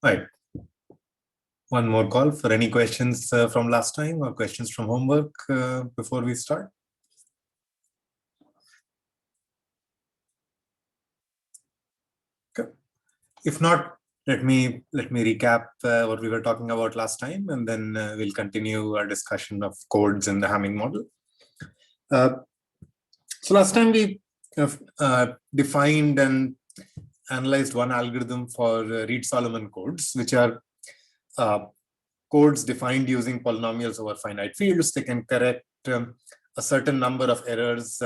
Right. One more call for any questions from last time or questions from homework before we start. Okay. If not, let me recap what we were talking about last time, and then we'll continue our discussion of codes in the Hamming model. So last time we defined and analyzed one algorithm for Reed-Solomon codes, which are codes defined using polynomials over finite fields. They can correct a certain number of errors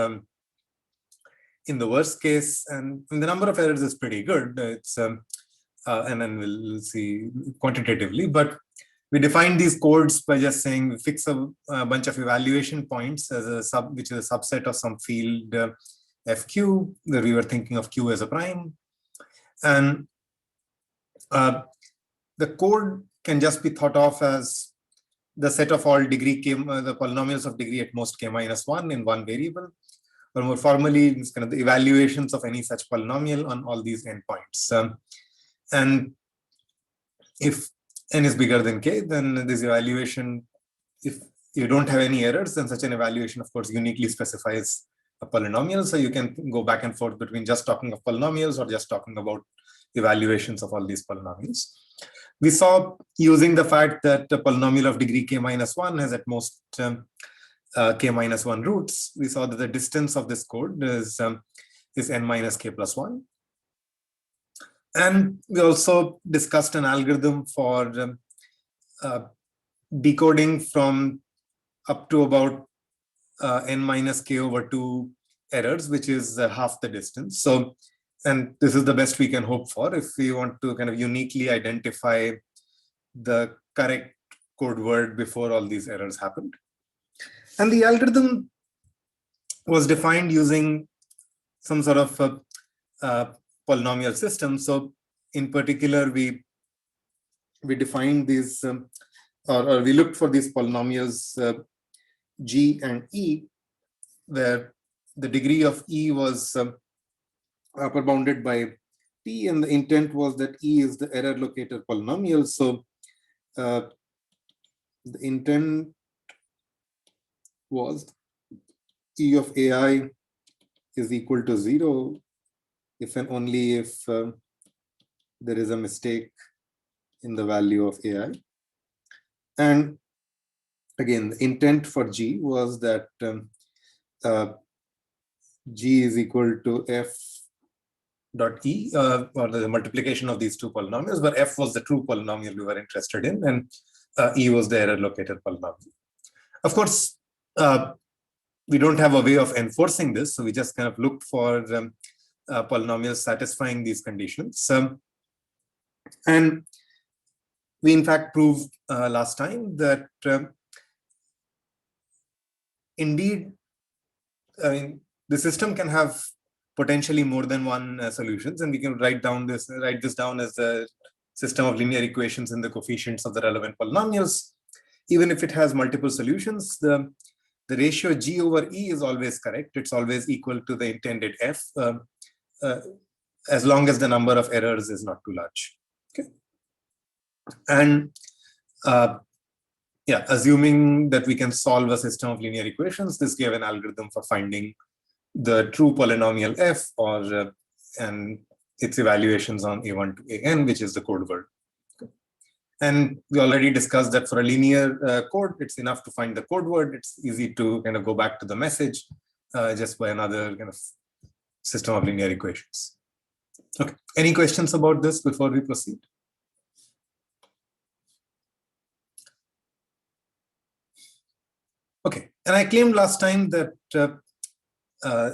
in the worst case, and the number of errors is pretty good. It's and then we'll see quantitatively, but we define these codes by just saying we fix a bunch of evaluation points as a which is a subset of some field fq, where we were thinking of q as a prime, and the code can just be thought of as the set of all degree k, the polynomials of degree at most k-1 in one variable, or more formally, it's kind of the evaluations of any such polynomial on all these endpoints. And if n is bigger than k, then this evaluation, if you don't have any errors, then such an evaluation, of course, uniquely specifies a polynomial. So you can go back and forth between just talking of polynomials or just talking about evaluations of all these polynomials. We saw, using the fact that a polynomial of degree k-1 has at most k-1 roots, we saw that the distance of this code is n minus k plus 1. And we also discussed an algorithm for decoding from up to about n minus k over 2 errors, which is half the distance. So, and this is the best we can hope for if we want to kind of uniquely identify the correct code word before all these errors happened. And the algorithm was defined using some sort of polynomial system. So in particular, we defined these, or we looked for these polynomials g and e, where the degree of e was upper bounded by t, and the intent was that e is the error locator polynomial. So the intent was e of ai is equal to 0 if and only if there is a mistake in the value of ai. And again, the intent for g was that g is equal to f dot e, or the multiplication of these two polynomials, where f was the true polynomial we were interested in, and e was the error locator polynomial. Of course, we don't have a way of enforcing this, so we just kind of looked for polynomials satisfying these conditions. And we in fact proved last time that indeed, I mean, the system can have potentially more than one solutions, and we can write this down as the system of linear equations in the coefficients of the relevant polynomials. Even if it has multiple solutions, the ratio g over e is always correct. It's always equal to the intended f, as long as the number of errors is not too large. Okay, and yeah, assuming that we can solve a system of linear equations, this gave an algorithm for finding the true polynomial f, or and its evaluations on a1 to an, which is the code word. And we already discussed that for a linear code, it's enough to find the code word. It's easy to kind of go back to the message just by another kind of system of linear equations. Okay, any questions about this before we proceed? Okay, and I claimed last time that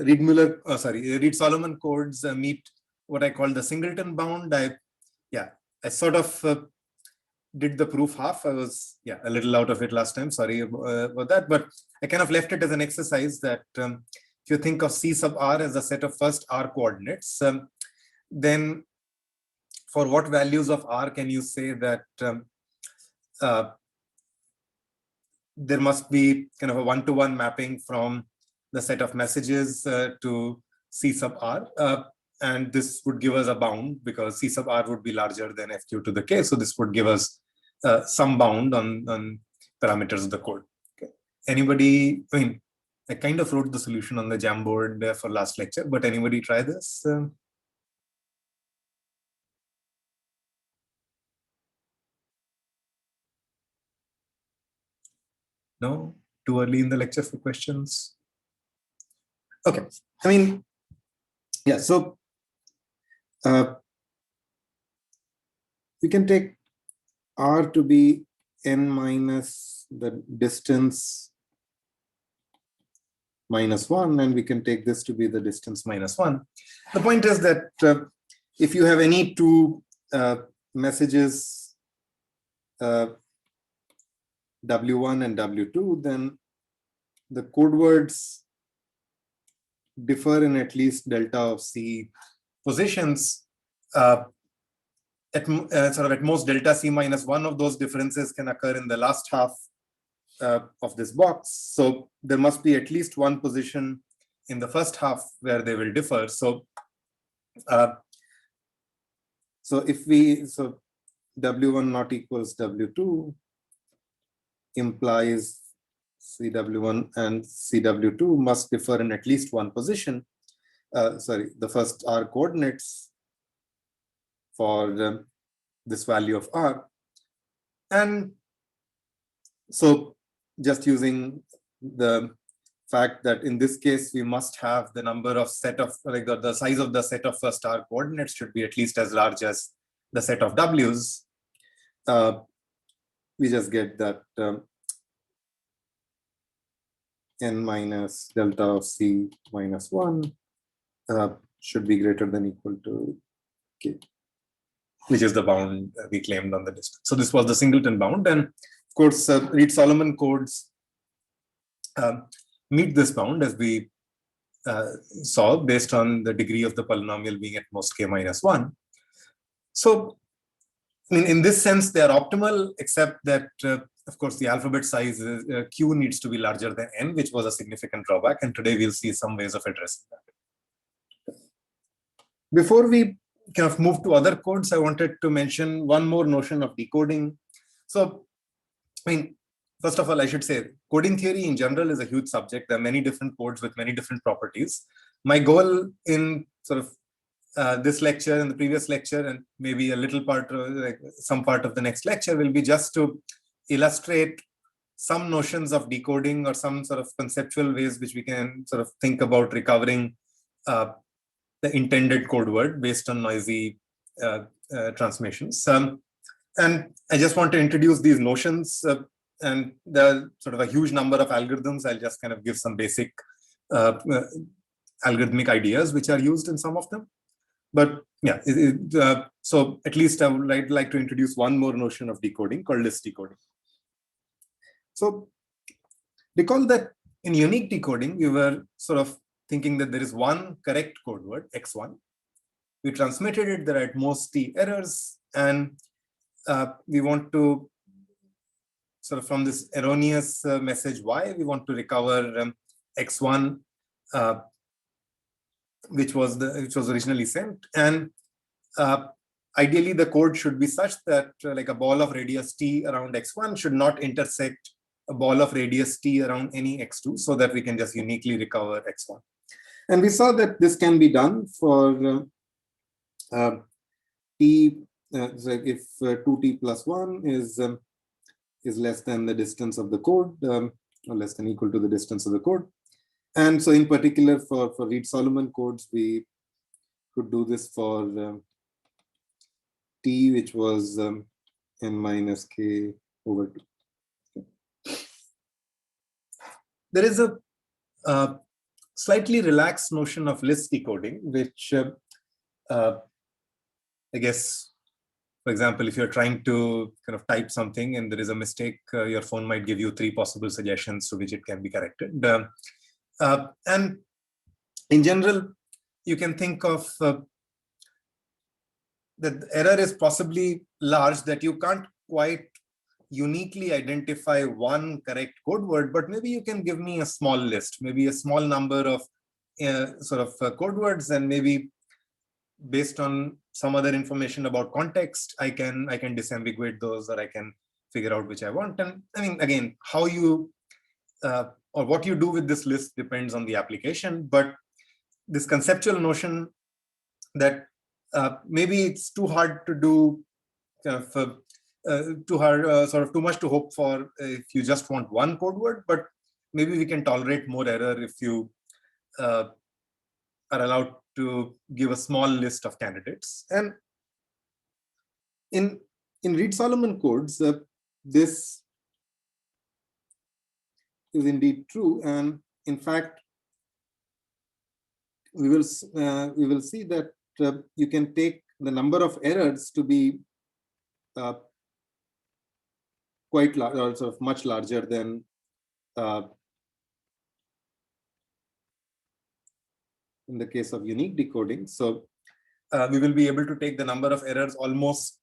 Reed-Solomon codes meet what I call the singleton bound. I sort of did the proof half. I was a little out of it last time. Sorry about that, but I kind of left it as an exercise that if you think of C sub r as a set of first r coordinates, then for what values of r can you say that there must be kind of a one-to-one mapping from the set of messages to C sub r? and this would give us a bound because C sub r would be larger than fq to the k. So this would give us some bound on parameters of the code. Okay. Anybody, I mean, I kind of wrote the solution on the Jamboard for last lecture, but anybody try this? No? Too early in the lecture for questions? Okay. I mean, yeah, so we can take r to be n minus the distance minus 1, and we can take this to be the distance minus 1. The point is that if you have any two messages, W1 and W2, then the code words differ in at least delta of C positions. At most delta C minus 1 of those differences can occur in the last half of this box. So there must be at least one position in the first half where they will differ. So if W1 not equals W2 implies CW1 and CW2 must differ in at least one position. The first R coordinates for this value of R. And so just using the fact that in this case, we must have the number of set of, like the size of the set of first R coordinates should be at least as large as the set of W's. We just get that n minus delta of C minus 1 should be greater than equal to K, which is the bound we claimed on the distance. So this was the singleton bound. And of course, Reed-Solomon codes meet this bound, as we saw, based on the degree of the polynomial being at most K minus 1. So I mean, in this sense, they are optimal, except that, of course, the alphabet size Q needs to be larger than N, which was a significant drawback. And today we'll see some ways of addressing that. Before we kind of move to other codes, I wanted to mention one more notion of decoding. So, I mean, first of all, I should say coding theory in general is a huge subject. There are many different codes with many different properties. My goal in sort of this lecture and the previous lecture, and maybe a little part, like some part of the next lecture, will be just to illustrate some notions of decoding or some sort of conceptual ways which we can sort of think about recovering the intended code word based on noisy transmissions. And I just want to introduce these notions, and there are sort of a huge number of algorithms. I'll just kind of give some basic algorithmic ideas which are used in some of them. But yeah, so at least I would like to introduce one more notion of decoding called list decoding. So recall that in unique decoding, we were sort of thinking that there is one correct code word, x1. We transmitted it, there are at most t errors, and we want to sort of from this erroneous message y, we want to recover x1, which was originally sent. And ideally, the code should be such that like a ball of radius t around x1 should not intersect a ball of radius t around any x2, so that we can just uniquely recover x1. And we saw that this can be done for t. So if 2t plus 1 is less than the distance of the code, or less than equal to the distance of the code. And so in particular for Reed-Solomon codes, we could do this for t, which was n minus k over 2. There is a slightly relaxed notion of list decoding, which I guess, for example, if you're trying to kind of type something and there is a mistake, your phone might give you 3 possible suggestions to which it can be corrected. And in general, you can think of that the error is possibly large, that you can't quite uniquely identify one correct code word, but maybe you can give me a small list, maybe a small number of code words, and maybe based on some other information about context, I can disambiguate those, or I can figure out which I want. And I mean, again, how you or what you do with this list depends on the application. But this conceptual notion that maybe it's too hard to do, sort of too much to hope for if you just want one code word, but maybe we can tolerate more error if you are allowed to give a small list of candidates. And in Reed-Solomon codes, this is indeed true. And in fact, we will see that you can take the number of errors to be quite large, or sort of much larger than in the case of unique decoding. So we will be able to take the number of errors almost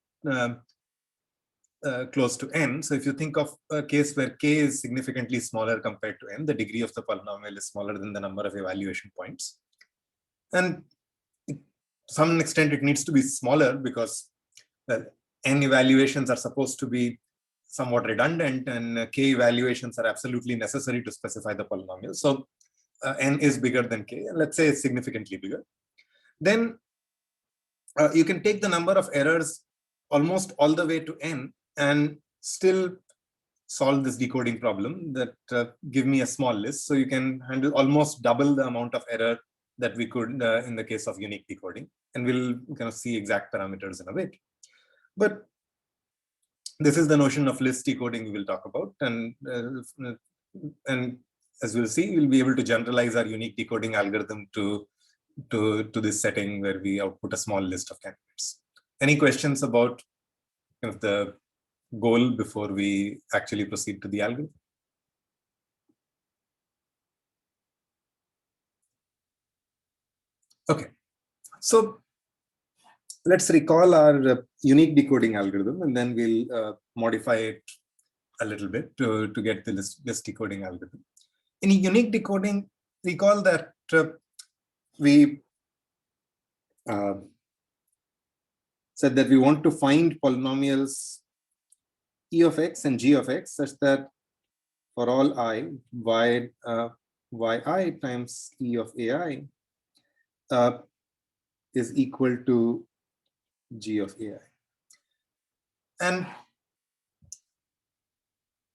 close to n. So if you think of a case where k is significantly smaller compared to n, the degree of the polynomial is smaller than the number of evaluation points. And to some extent, it needs to be smaller because n evaluations are supposed to be somewhat redundant, and k evaluations are absolutely necessary to specify the polynomial. So n is bigger than k, and let's say it's significantly bigger. Then you can take the number of errors almost all the way to n and still solve this decoding problem that give me a small list. So you can handle almost double the amount of error that we could in the case of unique decoding, and we'll kind of see exact parameters in a bit. But this is the notion of list decoding we will talk about, and as we'll see, we'll be able to generalize our unique decoding algorithm to this setting where we output a small list of candidates. Any questions about kind of the goal before we actually proceed to the algorithm? Okay, so let's recall our unique decoding algorithm, and then we'll modify it a little bit to get the list decoding algorithm. In unique decoding, recall that we said that we want to find polynomials e of x and g of x such that for all I, yi times e of ai is equal to g of ai. And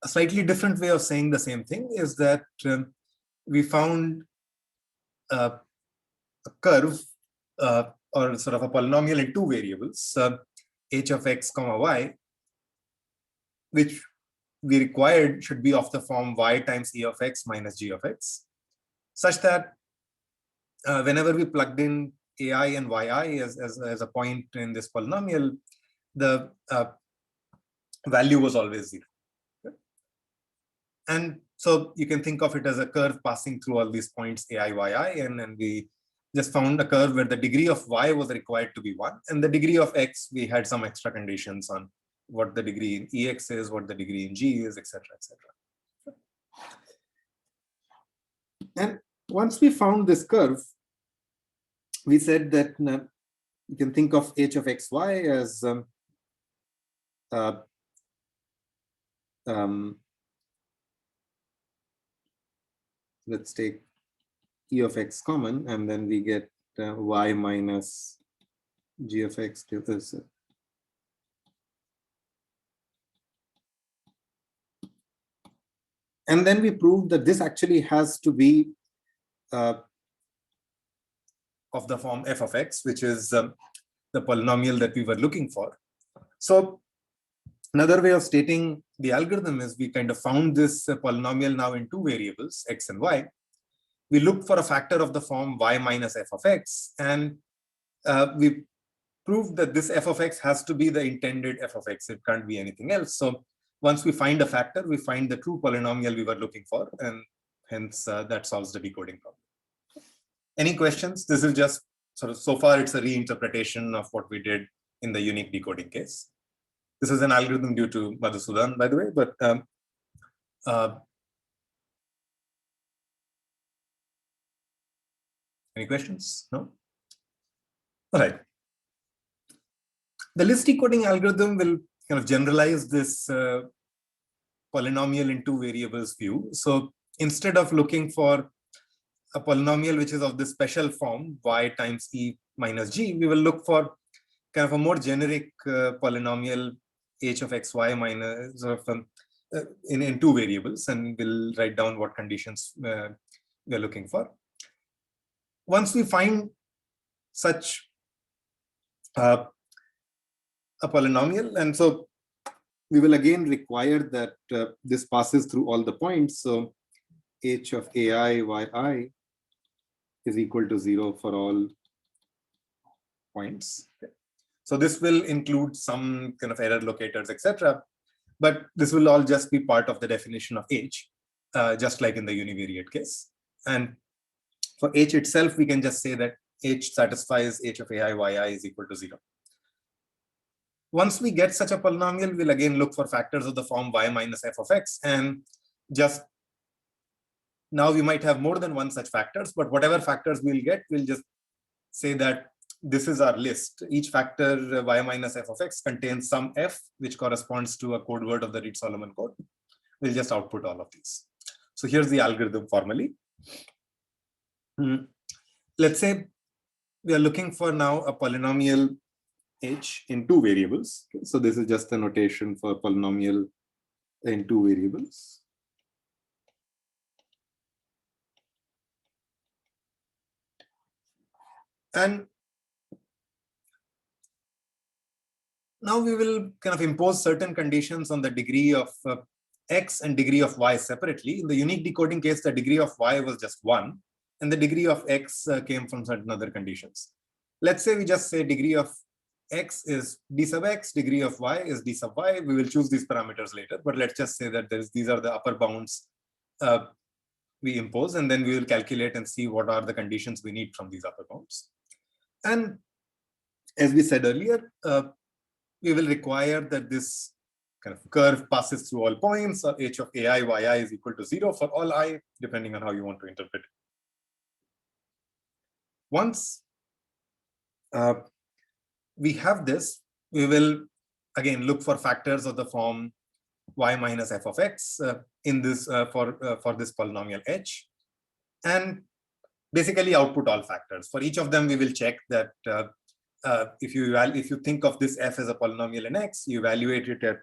a slightly different way of saying the same thing is that we found a curve or sort of a polynomial in two variables, h of x comma y, which we required should be of the form y times e of x minus g of x, such that whenever we plugged in ai and yi as a point in this polynomial, the value was always 0. And so you can think of it as a curve passing through all these points ai, yi, and we just found a curve where the degree of y was required to be 1, and the degree of x, we had some extra conditions on what the degree in ex is, what the degree in g is, etc., etc. And once we found this curve, we said that you can think of h of xy as let's take e of x common, and then we get y minus g of x to this. And then we proved that this actually has to be of the form f of x, which is the polynomial that we were looking for. So another way of stating the algorithm is we kind of found this polynomial now in two variables, x and y. We looked for a factor of the form y minus f of x, and we proved that this f of x has to be the intended f of x. It can't be anything else. So once we find a factor, we find the true polynomial we were looking for, and hence that solves the decoding problem. Any questions? This is just sort of, so far it's a reinterpretation of what we did in the unique decoding case. This is an algorithm due to Madhusudan, by the way, but any questions? No? All right. The list decoding algorithm will kind of generalize this polynomial in two variables view. So instead of looking for a polynomial which is of this special form, y times e minus g, we will look for kind of a more generic polynomial h of xy minus in two variables, and we'll write down what conditions we're looking for. Once we find such a polynomial, and so we will again require that this passes through all the points. So h of ai yi is equal to 0 for all points. So this will include some kind of error locators, etc. But this will all just be part of the definition of h, just like in the univariate case. And for h itself, we can just say that h satisfies h of ai yi is equal to 0. Once we get such a polynomial, we'll again look for factors of the form y minus f of x. And just now we might have more than one such factors, but whatever factors we'll get, we'll just say that this is our list. Each factor y minus f of x contains some f, which corresponds to a code word of the Reed-Solomon code. We'll just output all of these. So here's the algorithm formally. Let's say we are looking for now a polynomial h in two variables. So this is just a notation for polynomial in two variables. And now we will kind of impose certain conditions on the degree of x and degree of y separately. In the unique decoding case, the degree of y was just 1, and the degree of x came from certain other conditions. Let's say we just say degree of x is d sub x, degree of y is d sub y. We will choose these parameters later, but let's just say that these are the upper bounds we impose, and then we will calculate and see what are the conditions we need from these upper bounds. And as we said earlier, we will require that this kind of curve passes through all points, or h of ai yi is equal to 0 for all I, depending on how you want to interpret it. Once we have this, we will again look for factors of the form y minus f of x in this for this polynomial h, and basically output all factors. For each of them, we will check that if you think of this f as a polynomial in x, you evaluate it at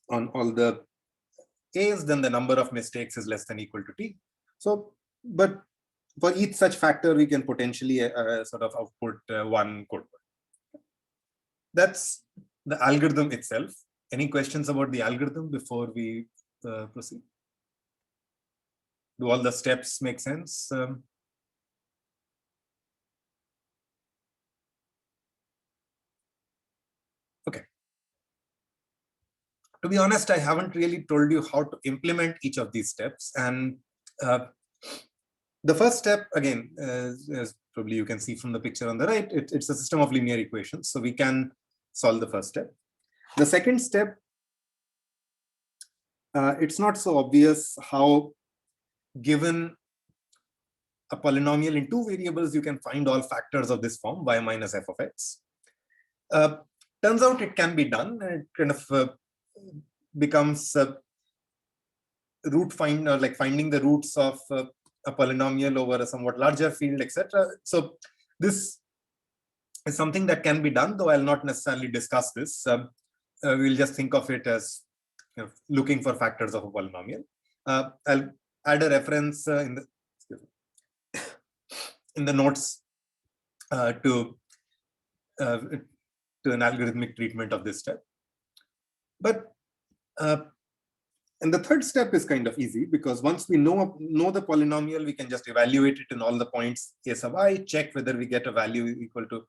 on all the a's, then the number of mistakes is less than equal to t. So, but for each such factor, we can potentially sort of output one code word. That's the algorithm itself. Any questions about the algorithm before we proceed? Do all the steps make sense? Okay. To be honest, I haven't really told you how to implement each of these steps. And the first step, again, as probably you can see from the picture on the right, it's a system of linear equations. So we can solve the first step. The second step, it's not so obvious how, given a polynomial in two variables, you can find all factors of this form, y minus f of x. Turns out it can be done, and it kind of becomes root find, or like finding the roots of a polynomial over a somewhat larger field, etc. So this is something that can be done, though I'll not necessarily discuss this. We'll just think of it as looking for factors of a polynomial. I'll add a reference in the notes to an algorithmic treatment of this step. But and the third step is kind of easy, because once we know the polynomial, we can just evaluate it in all the points a sub I, check whether we get a value equal to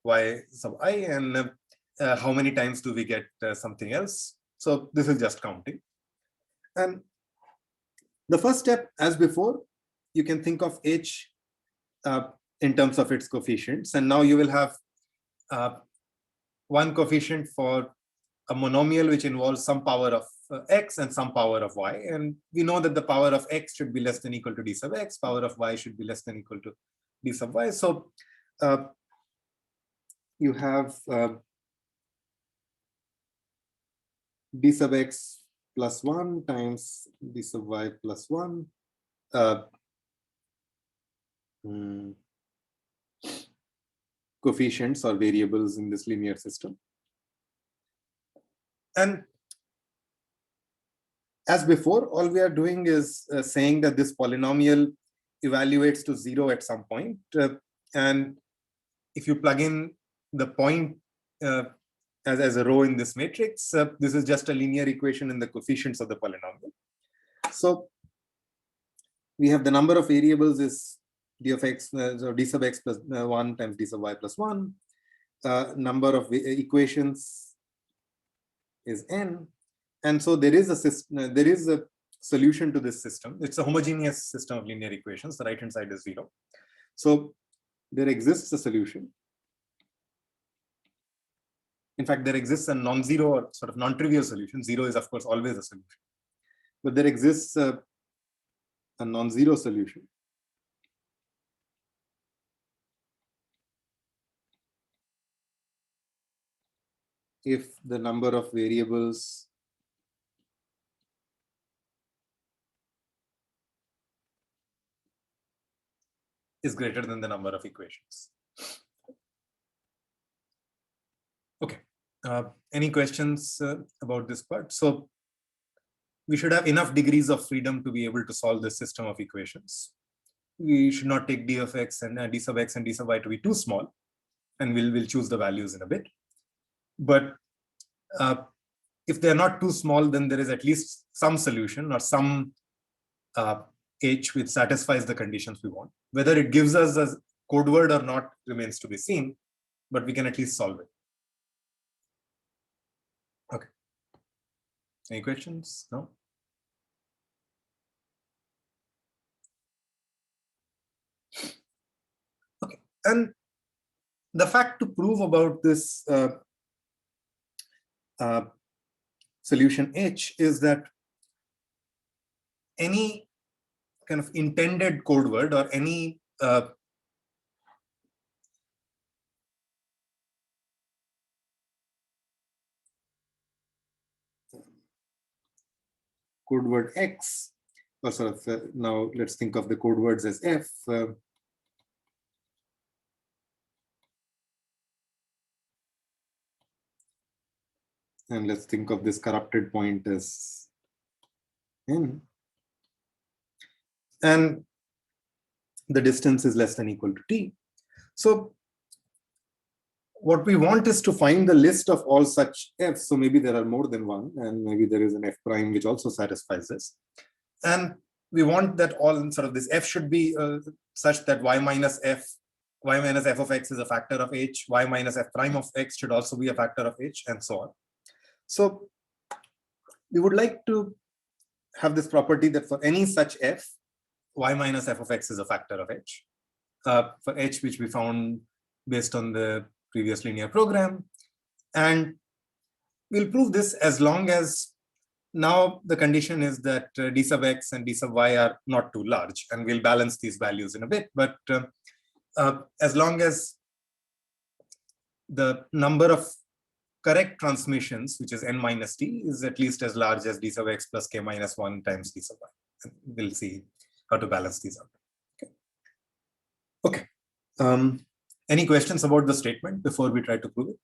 y sub I, and how many times do we get something else. So this is just counting. And the first step, as before, you can think of h in terms of its coefficients. And now you will have one coefficient for a monomial which involves some power of x and some power of y. And we know that the power of x should be less than equal to d sub x, power of y should be less than equal to d sub y. So you have d sub x plus 1 times d sub y plus 1 coefficients or variables in this linear system. And as before, all we are doing is saying that this polynomial evaluates to 0 at some point. And if you plug in the point as a row in this matrix, this is just a linear equation in the coefficients of the polynomial. So we have the number of variables is d of x, so d sub x plus 1 times d sub y plus 1. Number of equations is n. And so there is a system, there is a solution to this system. It's a homogeneous system of linear equations. The right-hand side is 0. So there exists a solution. In fact, there exists a non-zero or sort of non-trivial solution. 0 is, of course, always a solution. But there exists a non-zero solution. If the number of variables is greater than the number of equations. Okay. Any questions about this part? So we should have enough degrees of freedom to be able to solve this system of equations. We should not take d of x and d sub x and d sub y to be too small, and we'll choose the values in a bit. But if they're not too small, then there is at least some solution or some h which satisfies the conditions we want. Whether it gives us a code word or not remains to be seen, but we can at least solve it. Okay. Any questions? No? Okay. And the fact to prove about this solution H is that any kind of intended code word or any code word X, or sort of now let's think of the code words as F. And let's think of this corrupted point as N. And the distance is less than or equal to T. So what we want is to find the list of all such Fs. So maybe there are more than one, and maybe there is an F prime which also satisfies this. And we want that all sort of this F should be such that y minus f of x is a factor of h, y minus f prime of x should also be a factor of h, and so on. So we would like to have this property that for any such f, y minus f of x is a factor of h. For h, which we found based on the previous linear program. And we'll prove this as long as now the condition is that d sub x and d sub y are not too large, and we'll balance these values in a bit. But as long as the number of correct transmissions, which is n minus t, is at least as large as d sub x plus k minus 1 times d sub y. We'll see how to balance these out. Okay. Any questions about the statement before we try to prove it?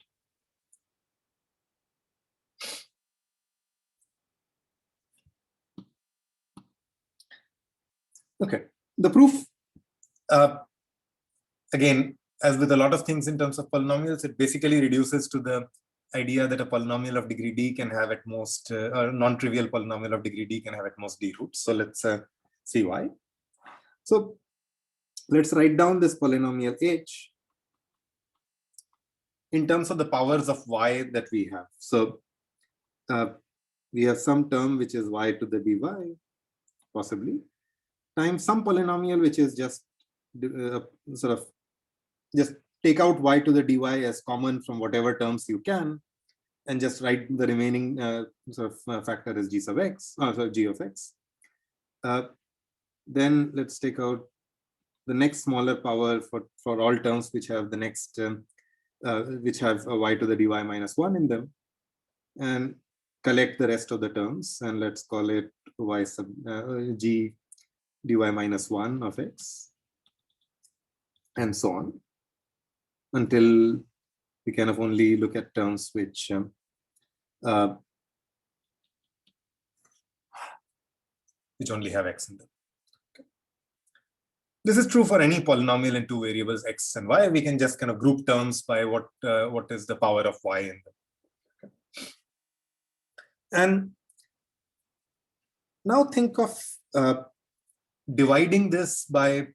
Okay. The proof, again, as with a lot of things in terms of polynomials, it basically reduces to the idea that a polynomial of degree d can have at most, a non-trivial polynomial of degree d can have at most d roots. So let's see why. So let's write down this polynomial h in terms of the powers of y that we have. So we have some term which is y to the dy, possibly, times some polynomial which is just sort of just take out y to the dy as common from whatever terms you can, and just write the remaining sort of factor as g sub x, sorry, g of x. Then let's take out the next smaller power for all terms which have the next which have a y to the dy minus 1 in them, and collect the rest of the terms, and let's call it y sub g dy minus 1 of x, and so on, until we kind of only look at terms which only have x in them. This is true for any polynomial in two variables, x and y. We can just kind of group terms by what is the power of y in them. Okay. And now think of dividing this by,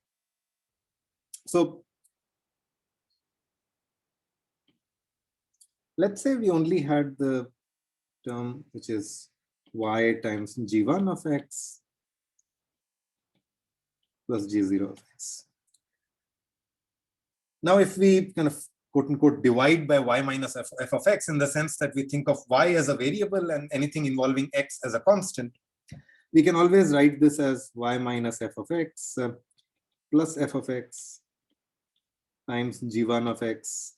so let's say we only had the term which is y times g1 of x plus g0 of x. Now, if we kind of quote unquote divide by y minus f of x, in the sense that we think of y as a variable and anything involving x as a constant, we can always write this as y minus f of x plus f of x times g1 of x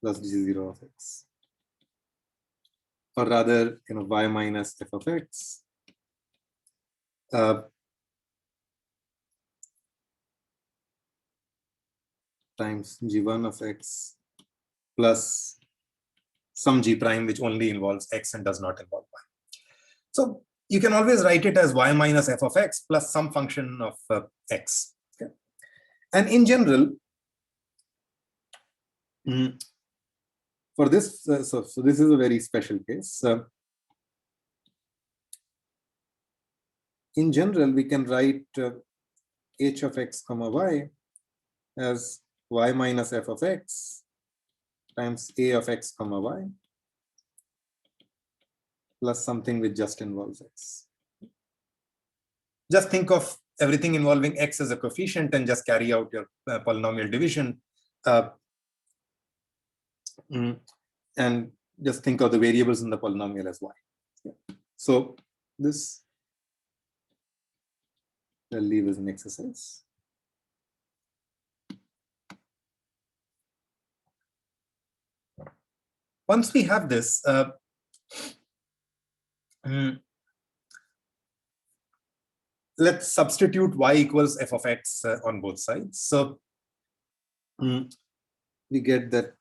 plus g0 of x. Or rather, y minus f of x times g1 of x plus some g prime which only involves x and does not involve y. So you can always write it as y minus f of x plus some function of x. Okay. And in general, for this, so this is a very special case. In general, we can write h of x comma y as y minus f of x times a of x comma y plus something which just involves x. Just think of everything involving x as a coefficient and just carry out your polynomial division. And just think of the variables in the polynomial as y. Yeah. So this I'll leave as an exercise. Once we have this, let's substitute y equals f of x on both sides. So we get that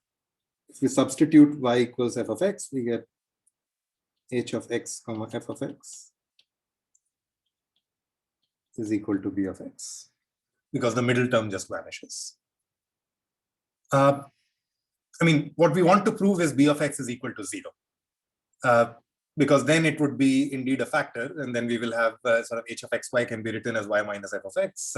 if we substitute y equals f of x, we get h of x comma f of x is equal to b of x, because the middle term just vanishes. I mean, what we want to prove is b of x is equal to 0. Because then it would be indeed a factor, and then we will have sort of h of xy can be written as y minus f of x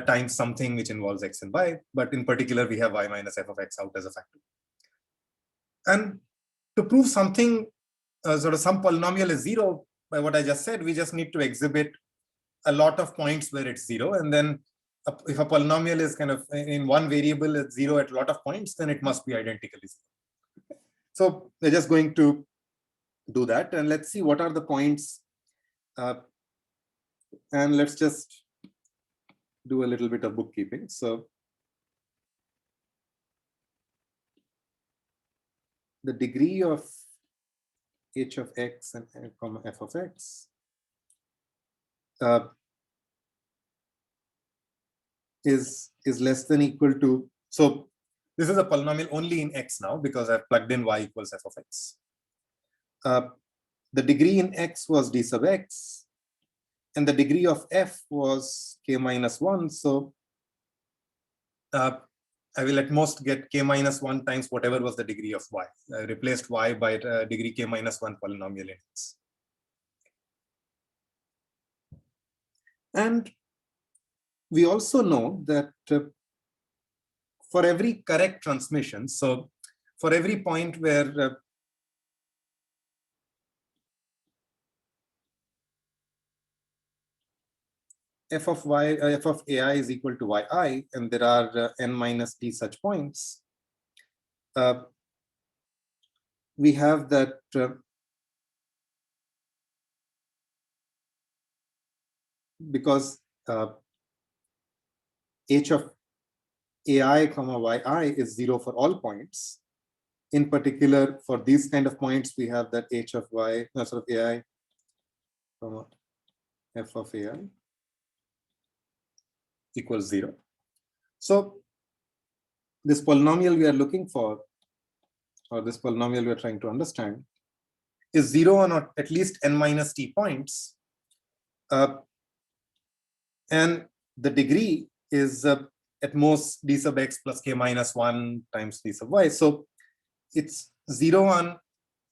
times something which involves x and y, but in particular we have y minus f of x out as a factor. And to prove something, sort of some polynomial is 0, by what I just said, we just need to exhibit a lot of points where it's 0, and then if a polynomial is kind of in one variable at 0 at a lot of points, then it must be identically 0. So we're just going to do that, and let's see what are the points, and let's just do a little bit of bookkeeping. So the degree of h of x and f of x is less than equal to, so this is a polynomial only in x now because I've plugged in y equals f of x. The degree in x was d sub x, and the degree of f was k minus 1. So I will at most get k minus 1 times whatever was the degree of y. I replaced y by degree k minus 1 polynomial in x. And we also know that for every correct transmission, so for every point where f of ai is equal to yi, and there are n minus d such points, we have that because h of ai comma yi is 0 for all points. In particular, for these kind of points, we have that h of y, sort of ai comma f of ai equals 0. So this polynomial we are looking for, or this polynomial we are trying to understand, is 0 on at least n minus t points. And the degree is at most d sub x plus k minus 1 times d sub y. So it's 0 on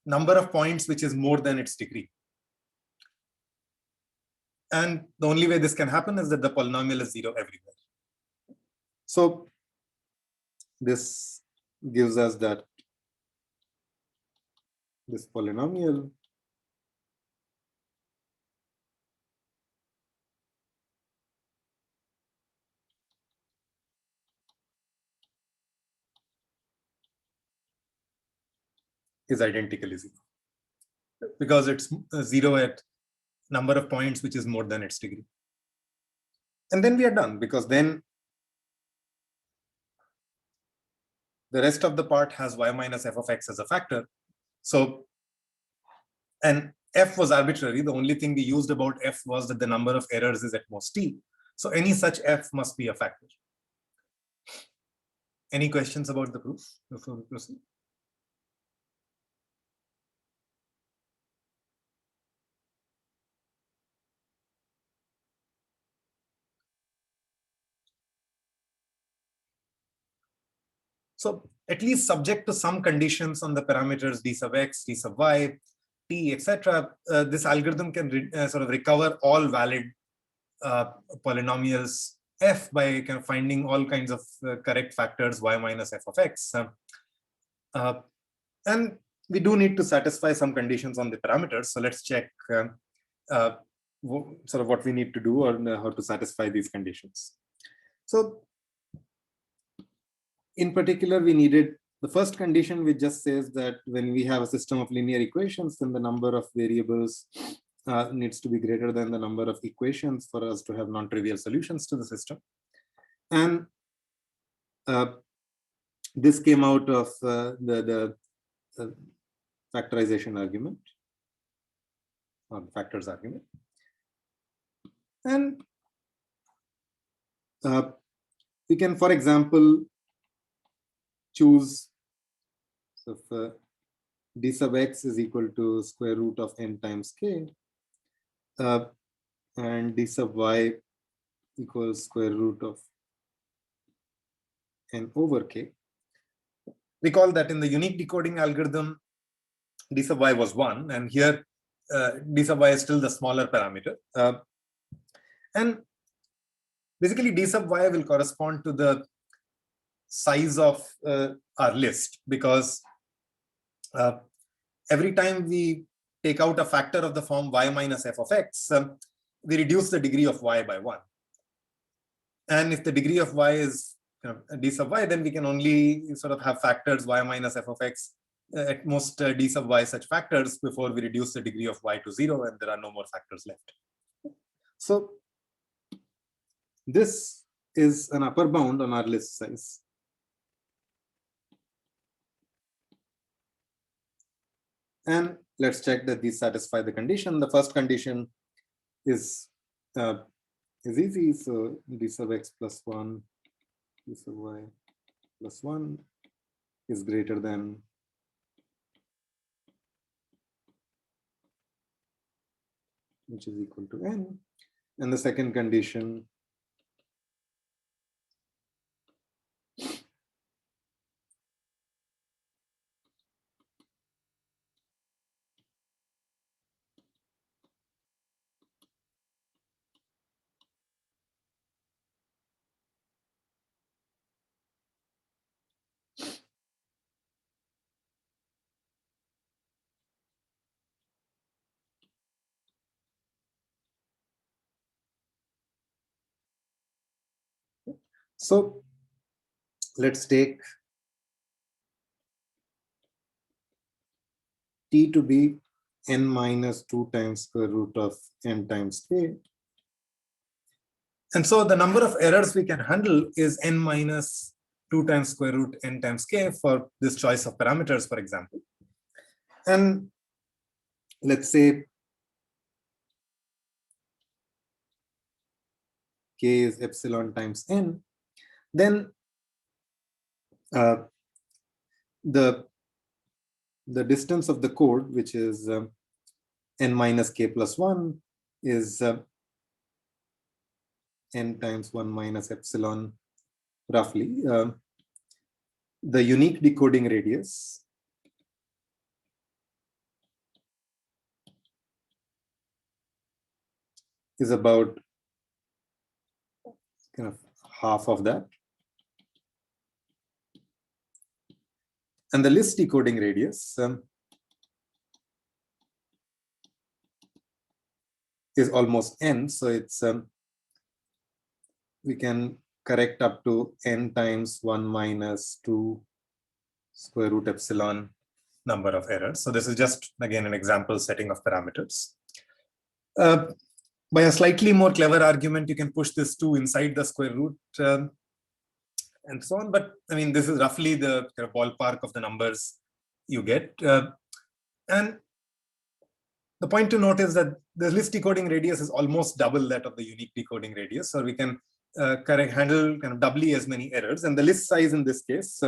number of points which is more than its degree. And the only way this can happen is that the polynomial is 0 everywhere. So this gives us that this polynomial is identically 0 because it's 0 at number of points which is more than its degree. And then we are done, because then the rest of the part has y minus f of x as a factor. So, and f was arbitrary. The only thing we used about f was that the number of errors is at most t. So any such f must be a factor. Any questions about the proof before we proceed? So at least subject to some conditions on the parameters d sub x, d sub y, t, etc., this algorithm can sort of recover all valid polynomials f by kind of finding all kinds of correct factors y minus f of x. And we do need to satisfy some conditions on the parameters. So let's check sort of what we need to do or how to satisfy these conditions. So in particular, we needed the first condition, which just says that when we have a system of linear equations, then the number of variables needs to be greater than the number of equations for us to have non-trivial solutions to the system. And this came out of the factorization argument, or factors argument. And we can, for example, choose so if d sub x is equal to square root of n times k, and d sub y equals square root of n over k. Recall that in the unique decoding algorithm, d sub y was 1, and here d sub y is still the smaller parameter. And basically, d sub y will correspond to the size of our list, because every time we take out a factor of the form y minus f of x, we reduce the degree of y by 1. And if the degree of y is d sub y, then we can only sort of have factors y minus f of x, at most d sub y such factors, before we reduce the degree of y to 0, and there are no more factors left. So this is an upper bound on our list size. And let's check that these satisfy the condition. The first condition is easy. So d sub x plus 1, d sub y plus 1 is greater than which is equal to n. And the second condition so let's take t to be n minus 2 times square root of n times k. And so the number of errors we can handle is n minus 2 times square root n times k for this choice of parameters, for example. And let's say k is epsilon times n, then the distance of the code, which is n minus k plus 1, is n times 1 minus epsilon, roughly. The unique decoding radius is about kind of half of that. And the list decoding radius is almost n. So it's we can correct up to n times 1 minus 2 square root epsilon number of errors. So this is just, again, an example setting of parameters. By a slightly more clever argument, you can push this 2 inside the square root and so on. But I mean, this is roughly the kind of ballpark of the numbers you get. And the point to note is that the list decoding radius is almost double that of the unique decoding radius. So we can handle kind of doubly as many errors. And the list size in this case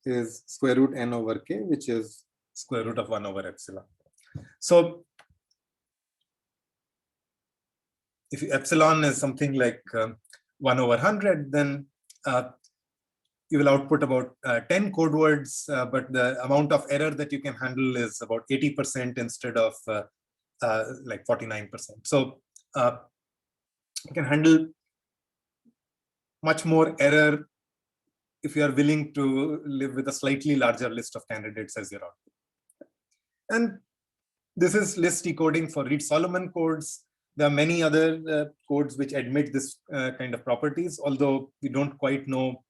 is square root n over k, which is square root of 1 over epsilon. So if epsilon is something like 1 over 100, then you will output about 10 code words, but the amount of error that you can handle is about 80% instead of like 49%. So you can handle much more error if you are willing to live with a slightly larger list of candidates as your output. And this is list decoding for Reed-Solomon codes. There are many other codes which admit this kind of properties, although we don't quite know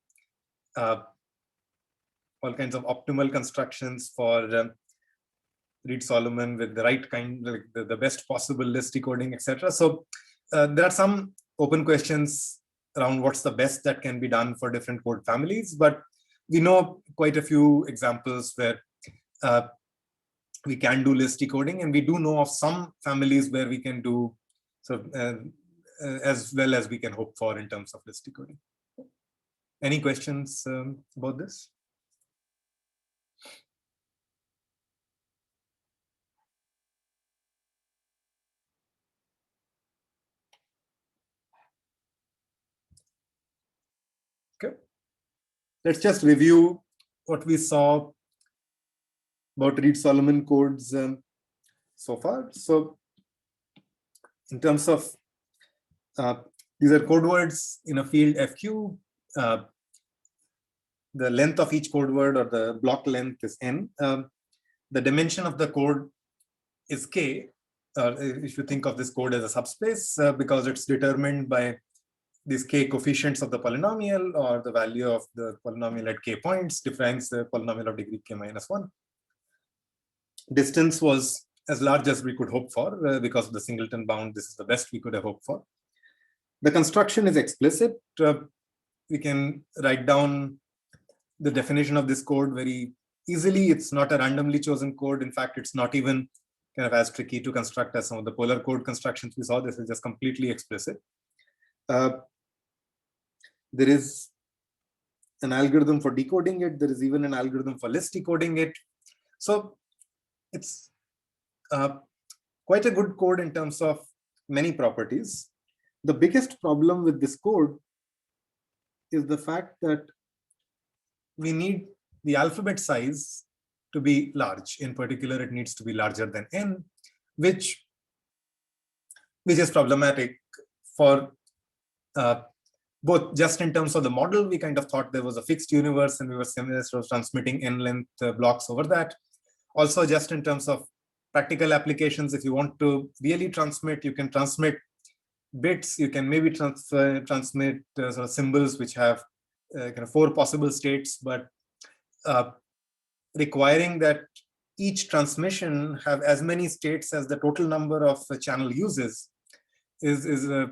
all kinds of optimal constructions for Reed-Solomon with the right kind, like the best possible list decoding, etc. So there are some open questions around what's the best that can be done for different code families, but we know quite a few examples where we can do list decoding, and we do know of some families where we can do so as well as we can hope for in terms of list decoding. Any questions about this? Okay. Let's just review what we saw about Reed-Solomon codes so far. So in terms of these are code words in a field FQ. The length of each code word, or the block length, is n. The dimension of the code is k. If you think of this code as a subspace, because it's determined by these k coefficients of the polynomial, or the value of the polynomial at k points defines the polynomial of degree k minus 1. Distance was as large as we could hope for because of the singleton bound. This is the best we could have hoped for. The construction is explicit. We can write down the definition of this code very easily. It's not a randomly chosen code. In fact, it's not even kind of as tricky to construct as some of the polar code constructions we saw. This is just completely explicit. There is an algorithm for decoding it. There is even an algorithm for list decoding it. So it's quite a good code in terms of many properties. The biggest problem with this code is the fact that we need the alphabet size to be large. In particular, it needs to be larger than n, which is problematic for both just in terms of the model. We kind of thought there was a fixed universe and we were transmitting n length blocks over that. Also, just in terms of practical applications, if you want to really transmit, you can transmit bits. You can maybe transmit sort of symbols which have kind of 4 possible states, but requiring that each transmission have as many states as the total number of channel uses is a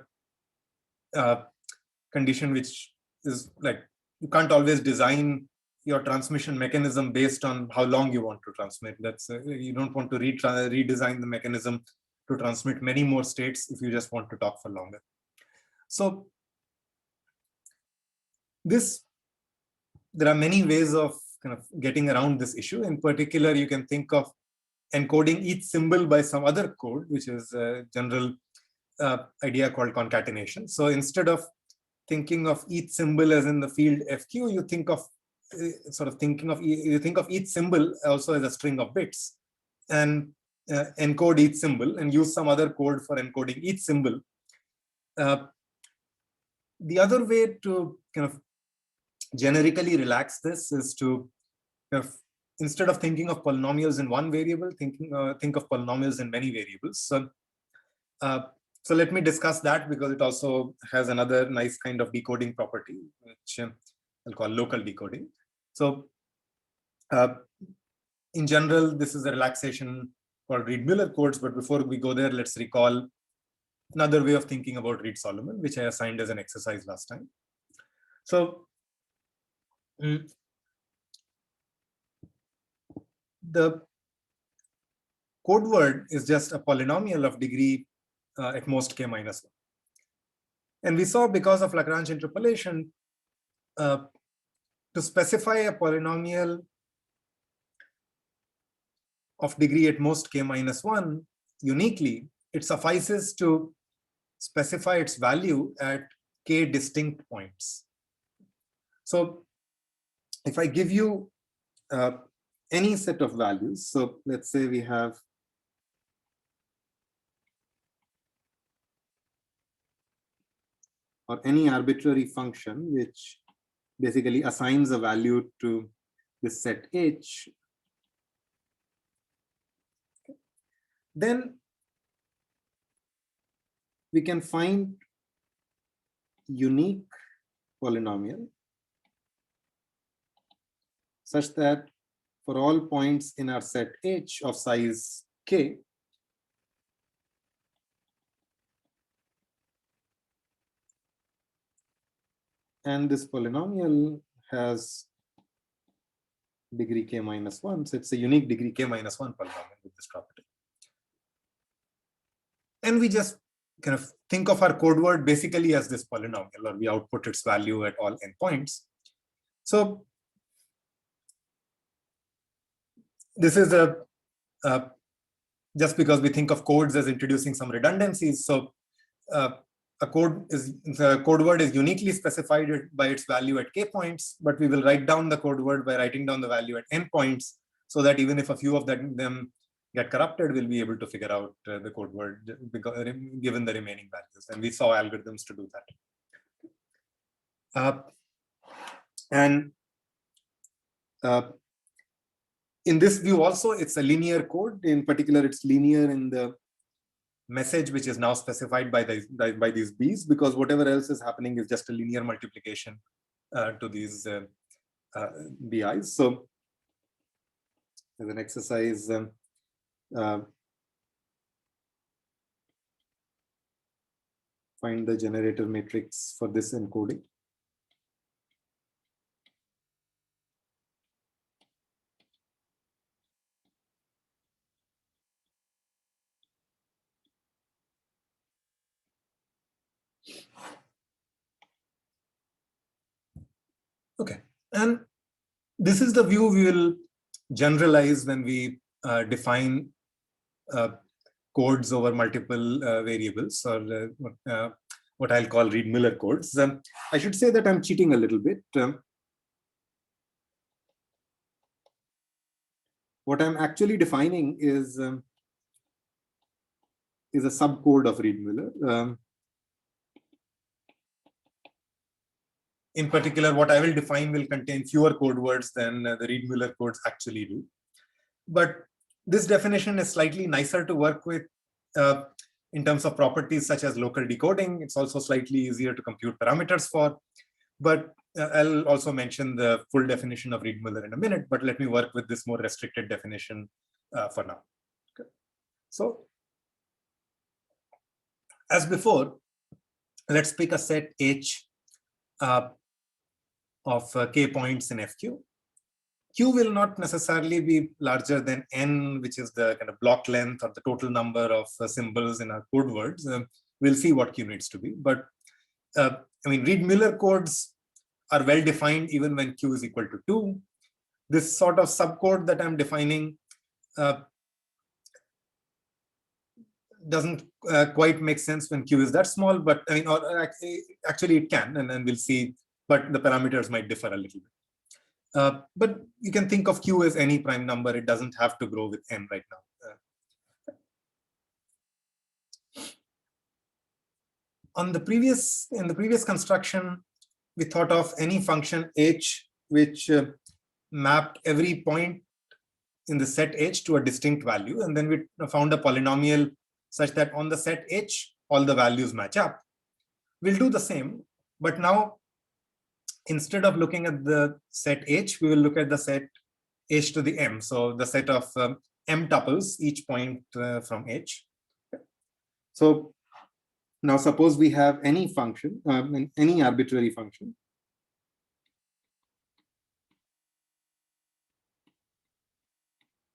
condition which is like, you can't always design your transmission mechanism based on how long you want to transmit. That's you don't want to redesign the mechanism to transmit many more states if you just want to talk for longer. So there are many ways of kind of getting around this issue. In particular, you can think of encoding each symbol by some other code, which is a general idea called concatenation. So instead of thinking of each symbol as in the field FQ, you think of you think of each symbol also as a string of bits, and encode each symbol and use some other code for encoding each symbol. The other way to kind of generically relax this is to kind of, instead of thinking of polynomials in one variable, think of polynomials in many variables. So let me discuss that, because it also has another nice kind of decoding property, which I'll call local decoding. So in general, this is a relaxation called Reed-Muller codes. But before we go there, let's recall another way of thinking about Reed-Solomon, which I assigned as an exercise last time. So the code word is just a polynomial of degree at most k minus 1. And we saw, because of Lagrange interpolation, to specify a polynomial of degree at most k minus 1 uniquely, it suffices to specify its value at k distinct points. So if I give you any set of values, so let's say we have or any arbitrary function which basically assigns a value to this set H, then we can find unique polynomial such that for all points in our set H of size k, and this polynomial has degree k minus 1, so it's a unique degree k minus 1 polynomial with this property. And we just kind of think of our code word basically as this polynomial, or we output its value at all n points. So this is just because we think of codes as introducing some redundancies. So the code word is uniquely specified by its value at k points, but we will write down the code word by writing down the value at n points, so that even if a few of them get corrupted, we'll be able to figure out the code word given the remaining values. And we saw algorithms to do that. In this view also, it's a linear code. In particular, it's linear in the message which is now specified by these B's, because whatever else is happening is just a linear multiplication to these BIs. So as an exercise, find the generator matrix for this encoding. Okay, and this is the view we will generalize when we define codes over multiple variables, or what I'll call Reed-Muller codes. I should say that I'm cheating a little bit. What I'm actually defining is a subcode of Reed-Muller. In particular, what I will define will contain fewer code words than the Reed-Muller codes actually do. But this definition is slightly nicer to work with in terms of properties such as local decoding. It's also slightly easier to compute parameters for. But I'll also mention the full definition of Reed-Muller in a minute, but let me work with this more restricted definition for now. Okay. So As before, let's pick a set H of k points in FQ. Q will not necessarily be larger than n, which is the kind of block length or the total number of symbols in our code words. We'll see what Q needs to be. But I mean, Reed-Muller codes are well defined even when Q is equal to 2. This sort of subcode that I'm defining doesn't quite make sense when Q is that small, but I mean, or actually it can, and we'll see, but the parameters might differ a little bit. But you can think of Q as any prime number. It doesn't have to grow with n right now. In the previous construction, we thought of any function h which mapped every point in the set h to a distinct value, and then we found a polynomial such that on the set h all the values match up. We'll do the same, but now instead of looking at the set h, we will look at the set h to the m. So the set of m tuples, each point from h. So now suppose we have any function, any arbitrary function.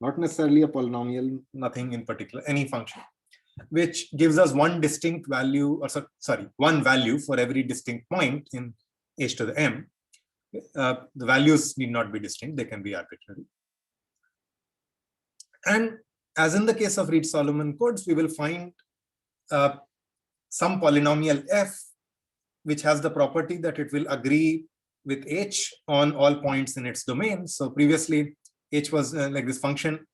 Not necessarily a polynomial, nothing in particular, any function, which gives us one distinct value, or sorry, one value for every distinct point in h to the m. The values need not be distinct, they can be arbitrary. And as in the case of Reed-Solomon codes, we will find some polynomial f, which has the property that it will agree with h on all points in its domain. So previously, h was like this function,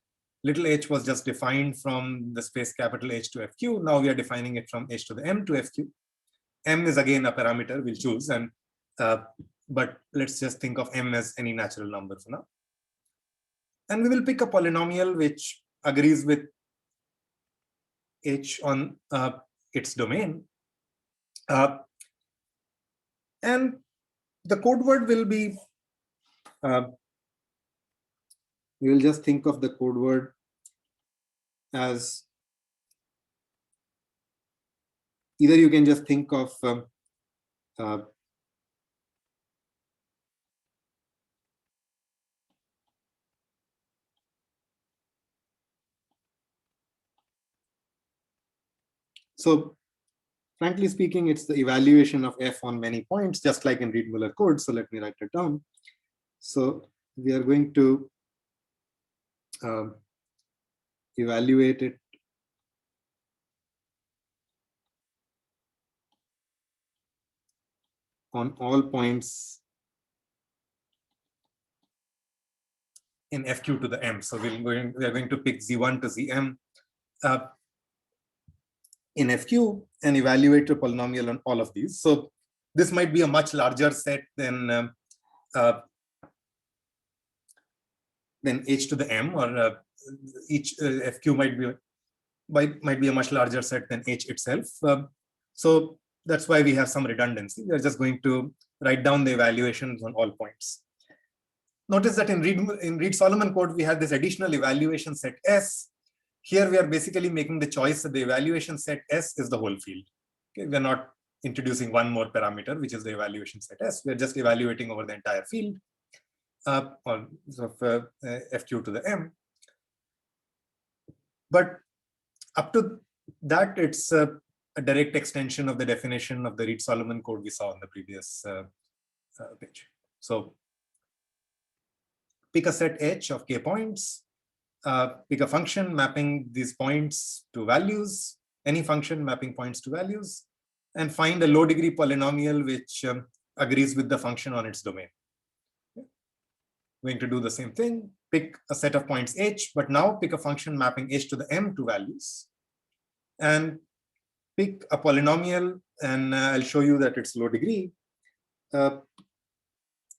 little h was just defined from the space capital H to FQ. Now we are defining it from h to the m to FQ. M is again a parameter we'll choose, and but let's just think of m as any natural number for now. And we will pick a polynomial which agrees with h on its domain. And the code word will be, we will just think of the code word as, either you can just think of so frankly speaking, it's the evaluation of f on many points, just like in Reed-Muller code. So let me write it down. So we are going to evaluate it on all points in FQ to the m. So we are going to pick Z1 to Zm in FQ and evaluate a polynomial on all of these. So this might be a much larger set than h to the m, or each FQ might be a much larger set than h itself. So that's why we have some redundancy. We are just going to write down the evaluations on all points. Notice that in Reed-Solomon code, we had this additional evaluation set S. Here we are basically making the choice that the evaluation set S is the whole field. Okay? We're not introducing one more parameter, which is the evaluation set S. We're just evaluating over the entire field on FQ to the M. But up to that, it's a direct extension of the definition of the Reed-Solomon code we saw on the previous page. So pick a set H of k points, pick a function mapping these points to values, any function mapping points to values, and find a low degree polynomial which agrees with the function on its domain. Okay. Going to do the same thing, pick a set of points H, but now pick a function mapping H to the M to values, and pick a polynomial, and I'll show you that it's low degree.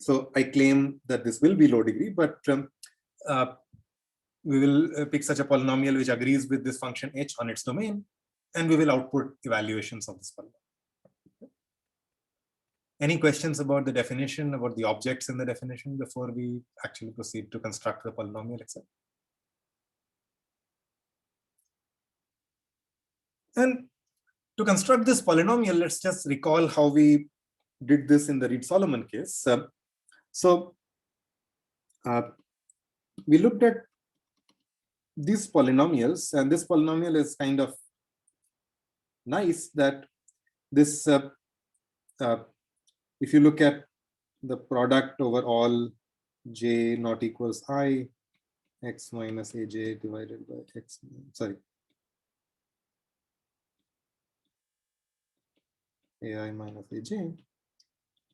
So I claim that this will be low degree, but we will pick such a polynomial which agrees with this function h on its domain, and we will output evaluations of this polynomial. Any questions about the definition, about the objects in the definition before we actually proceed to construct the polynomial itself? And To construct this polynomial, let's just recall how we did this in the Reed-Solomon case. We looked at these polynomials, and this polynomial is kind of nice that this, if you look at the product over all j not equals I, x minus aj divided by x, sorry, ai minus aj,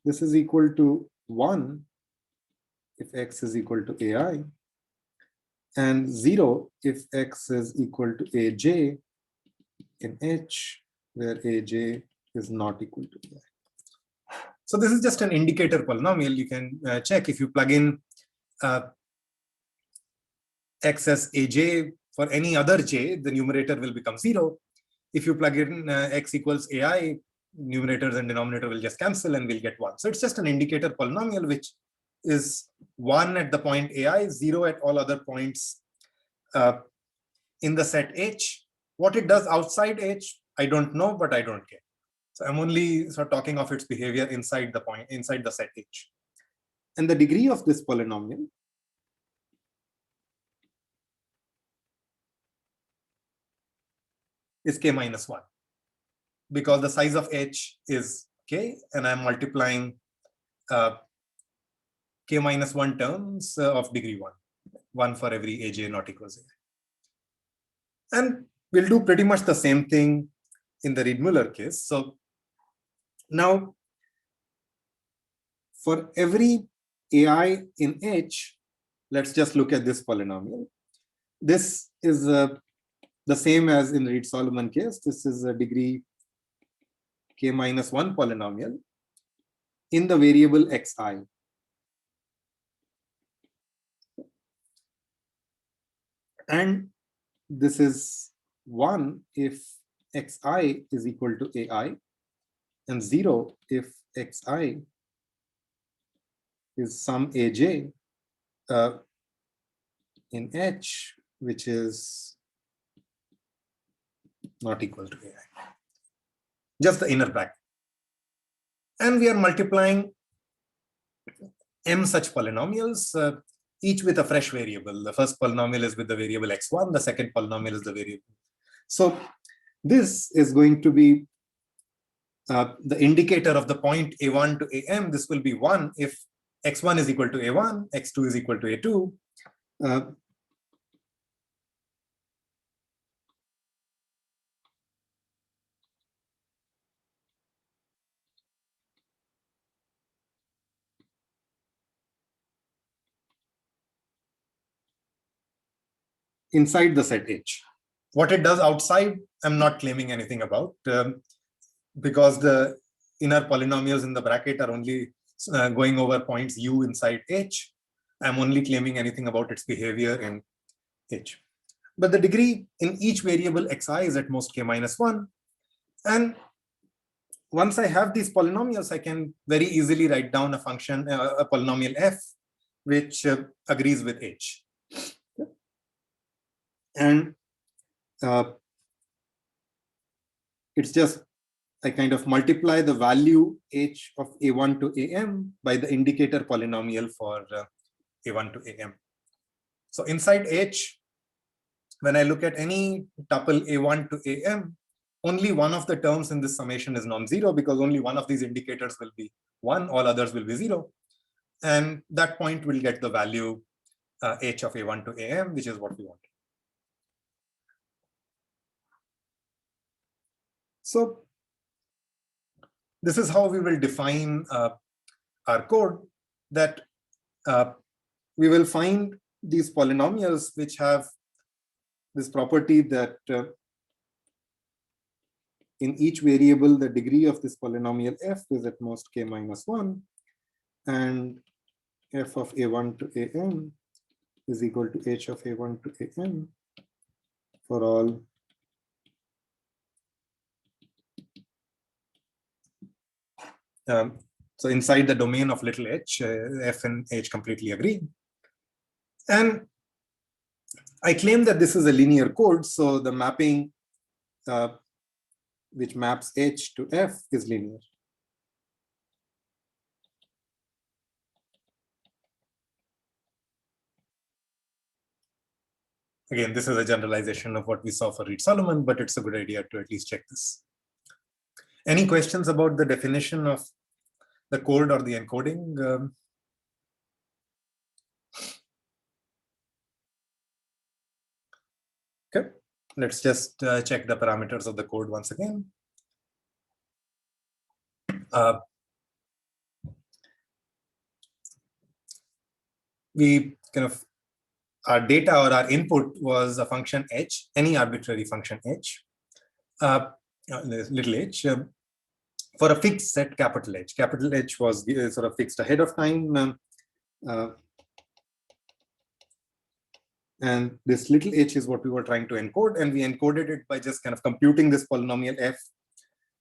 this is equal to 1 if x is equal to ai, and 0 if x is equal to aj in H, where aj is not equal to ai. So this is just an indicator polynomial. You can check if you plug in x as aj for any other j, the numerator will become 0. If you plug in x equals ai, numerators and denominator will just cancel and we'll get 1. So it's just an indicator polynomial which is 1 at the point ai, 0 at all other points in the set H. What it does outside H, I don't know, but I don't care. So I'm only sort of talking of its behavior inside the point, inside the set H. And the degree of this polynomial is k minus 1, because the size of H is k, and I'm multiplying k minus 1 terms of degree 1 for every aj not equals a. And we'll do pretty much the same thing in the Reed-Muller case. So now, for every ai in H, let's just look at this polynomial. This is the same as in Reed-Solomon case. This is a degree k minus 1 polynomial in the variable xi. And this is 1 if xi is equal to ai, and 0 if xi is some aj in H, which is not equal to ai. Just the inner bracket. And we are multiplying m such polynomials, each with a fresh variable. The first polynomial is with the variable x1, the second polynomial is the variable. So this is going to be the indicator of the point a1 to am. This will be 1 if x1 is equal to a1, x2 is equal to a2. Inside the set H. What it does outside, I'm not claiming anything about, because the inner polynomials in the bracket are only going over points u inside H. I'm only claiming anything about its behavior in H. But the degree in each variable xi is at most k minus 1. And once I have these polynomials, I can very easily write down a function, a polynomial f, which agrees with H. And it's just, I kind of multiply the value h of a1 to am by the indicator polynomial for a1 to am. So inside H, when I look at any tuple a1 to am, only one of the terms in this summation is non-zero, because only one of these indicators will be 1, all others will be 0. And that point will get the value h of a1 to am, which is what we want. So this is how we will define our code, that we will find these polynomials which have this property that in each variable, the degree of this polynomial f is at most k minus 1, and f of a1 to am is equal to h of a1 to am for all so inside the domain of little h, f and h completely agree. And I claim that this is a linear code, so the mapping which maps H to F is linear. Again, this is a generalization of what we saw for Reed-Solomon, but it's a good idea to at least check this. Any questions about the definition of the code or the encoding? Okay, let's just check the parameters of the code once again. We kind of, our data or our input was a function h, any arbitrary function h, little h, for a fixed set capital H. Capital H was sort of fixed ahead of time. And this little h is what we were trying to encode, and we encoded it by just kind of computing this polynomial f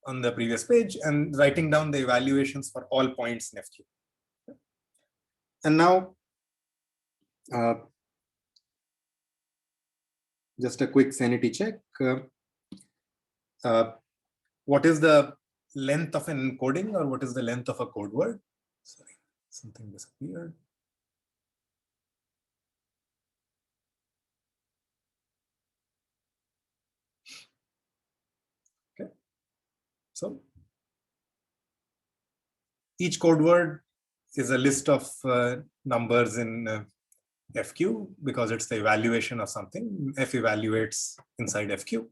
on the previous page and writing down the evaluations for all points in FQ. And now, just a quick sanity check. What is the length of an encoding, or what is the length of a code word? Sorry, something disappeared. Okay, so each code word is a list of numbers in FQ because it's the evaluation of something. F evaluates inside FQ.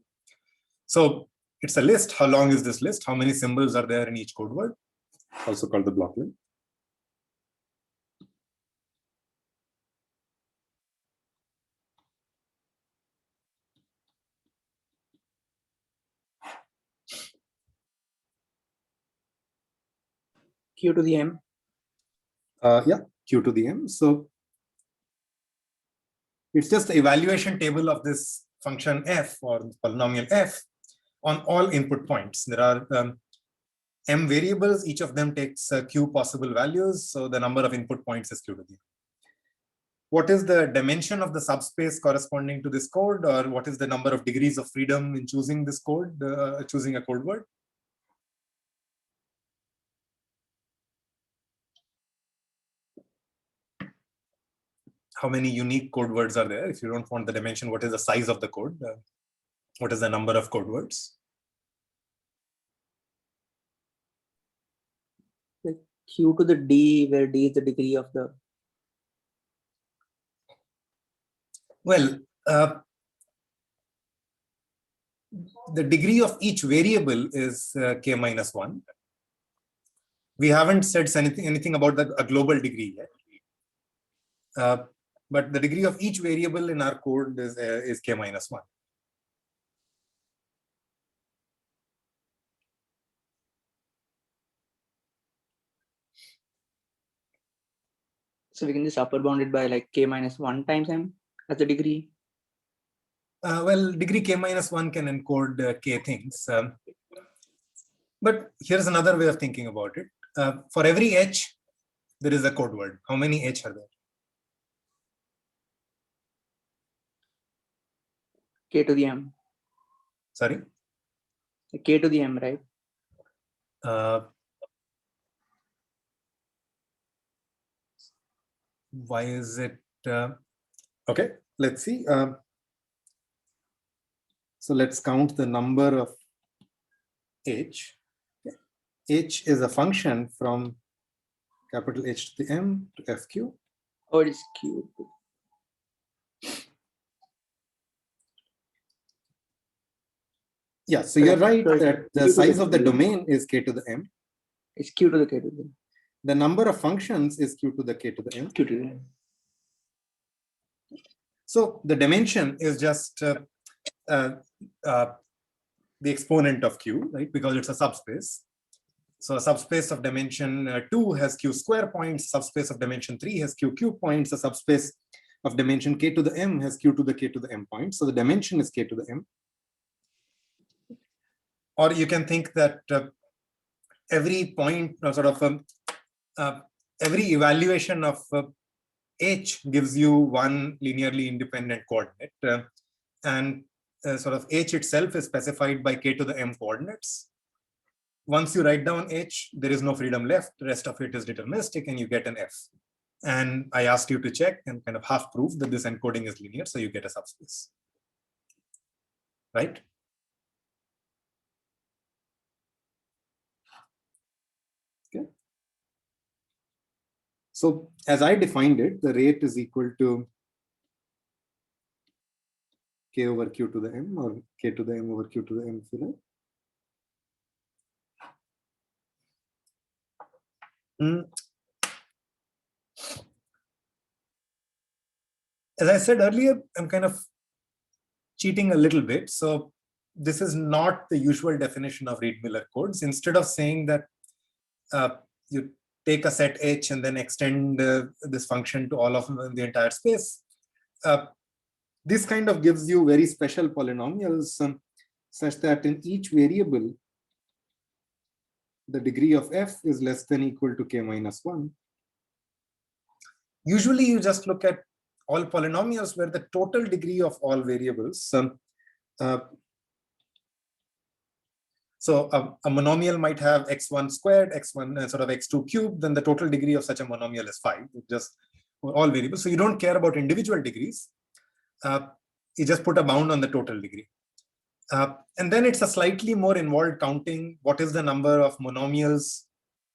So it's a list. How long is this list? How many symbols are there in each code word? Also called the block length. Q to the M. Yeah, Q to the M. So it's just the evaluation table of this function f or polynomial f on all input points. There are m variables, each of them takes q possible values. So the number of input points is q to the m. What is the dimension of the subspace corresponding to this code, or what is the number of degrees of freedom in choosing this code, choosing a code word? How many unique code words are there? If you don't want the dimension, what is the size of the code? What is the number of code words? Like Q to the D, where D is the degree of the. Well, the degree of each variable is k minus 1. We haven't said anything about a global degree yet. But the degree of each variable in our code is k minus 1. So we can just upper bound it by like k minus 1 times m as the degree. Well, degree k minus 1 can encode k things. But here's another way of thinking about it. For every h, there is a code word. How many h are there? K to the m. Sorry? K to the m, right? Why is it? Okay, let's see. So let's count the number of h. Okay. H is a function from capital H to the m to fq. Oh, it is Q. Yeah, so you're right that the size of the domain is k to the m. It's Q to the K to the M. The number of functions is q to the k to the m. Q to the M. So the dimension is just the exponent of q, right? Because it's a subspace. So a subspace of dimension 2 has q square points. Subspace of dimension 3 has q cube points. A subspace of dimension k to the m has q to the k to the m points. So the dimension is k to the m. Or you can think that every point, every evaluation of h gives you one linearly independent coordinate, and sort of h itself is specified by k to the m coordinates. Once you write down h, there is no freedom left. The rest of it is deterministic, and you get an f. And I asked you to check and kind of half prove that this encoding is linear, so you get a subspace, right? Okay. So as I defined it, the rate is equal to k over q to the m, or k to the m over q to the m, if you like. As I said earlier, I'm kind of cheating a little bit. So this is not the usual definition of Reed-Muller codes. Instead of saying that you take a set H and then extend this function to all of the entire space, this kind of gives you very special polynomials such that in each variable, the degree of f is less than equal to k minus 1. Usually you just look at all polynomials where the total degree of all variables. So a monomial might have x1 squared, x1 sort of x2 cubed, then the total degree of such a monomial is 5, just all variables. So you don't care about individual degrees. You just put a bound on the total degree. And then it's a slightly more involved counting. What is the number of monomials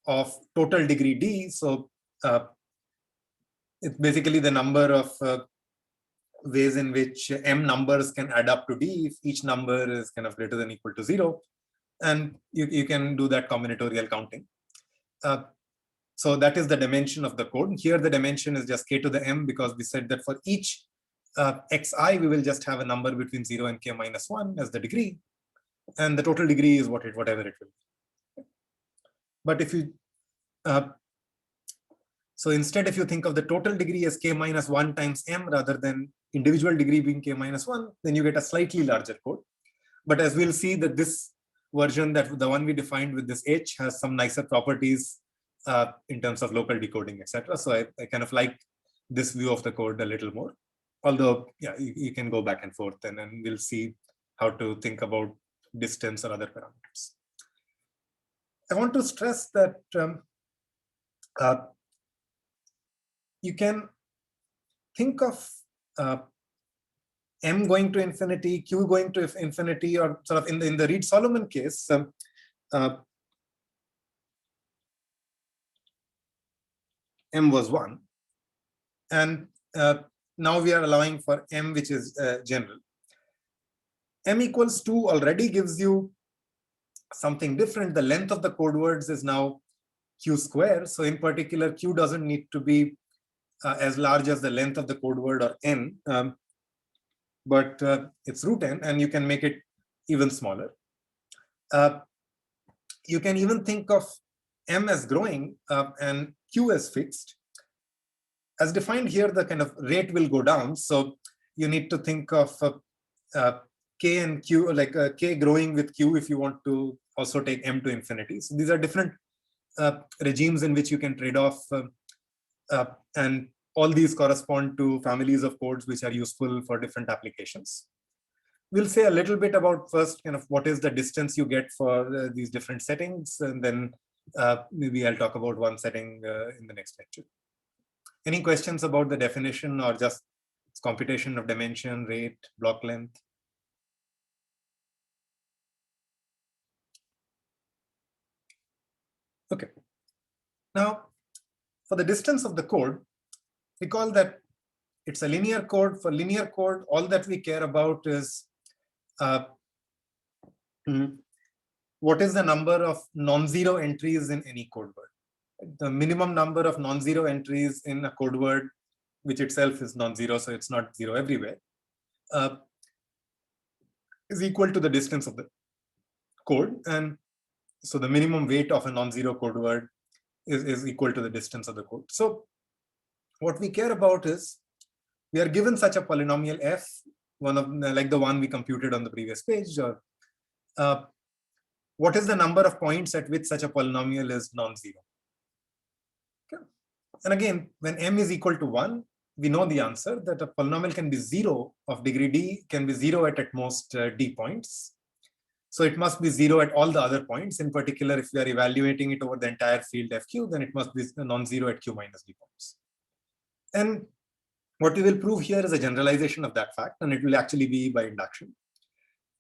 of total degree d? So it's basically the number of ways in which m numbers can add up to d if each number is kind of greater than or equal to 0. And you can do that combinatorial counting. So that is the dimension of the code. Here the dimension is just k to the m, because we said that for each xi, we will just have a number between 0 and k minus 1 as the degree. And the total degree is whatever it will be. But if you so instead, if you think of the total degree as k minus 1 times m rather than individual degree being k minus 1, then you get a slightly larger code. But as we'll see, that this version, that the one we defined with this h, has some nicer properties in terms of local decoding, etc. So I kind of like this view of the code a little more. Although, yeah, you can go back and forth, and then we'll see how to think about distance or other parameters. I want to stress that you can think of m going to infinity, q going to infinity, or sort of in the Reed-Solomon case, m was 1. And now we are allowing for m, which is general. M equals 2 already gives you something different. The length of the code words is now q square. So in particular, q doesn't need to be as large as the length of the code word, or n, but it's root n, and you can make it even smaller. You can even think of m as growing and q as fixed. As defined here, the kind of rate will go down. So you need to think of k and q, like k growing with q if you want to also take m to infinity. So these are different regimes in which you can trade off, and all these correspond to families of codes which are useful for different applications. We'll say a little bit about first kind of what is the distance you get for these different settings, and then maybe I'll talk about one setting in the next lecture. Any questions about the definition, or just its computation of dimension, rate, block length? Okay. Now, for the distance of the code, recall that it's a linear code. For linear code, all that we care about is what is the number of non-zero entries in any code word. The minimum number of non-zero entries in a code word, which itself is non-zero, so it's not zero everywhere, is equal to the distance of the code. And so the minimum weight of a non-zero code word is equal to the distance of the code. So what we care about is, we are given such a polynomial f, one of like the one we computed on the previous page, or what is the number of points at which such a polynomial is non-zero. Okay. And again, when m is equal to 1, we know the answer that a polynomial can be 0 of degree d, can be 0 at most d points. So it must be 0 at all the other points. In particular, if we are evaluating it over the entire field fq, then it must be non-zero at q minus d points. And what we will prove here is a generalization of that fact, and it will actually be by induction.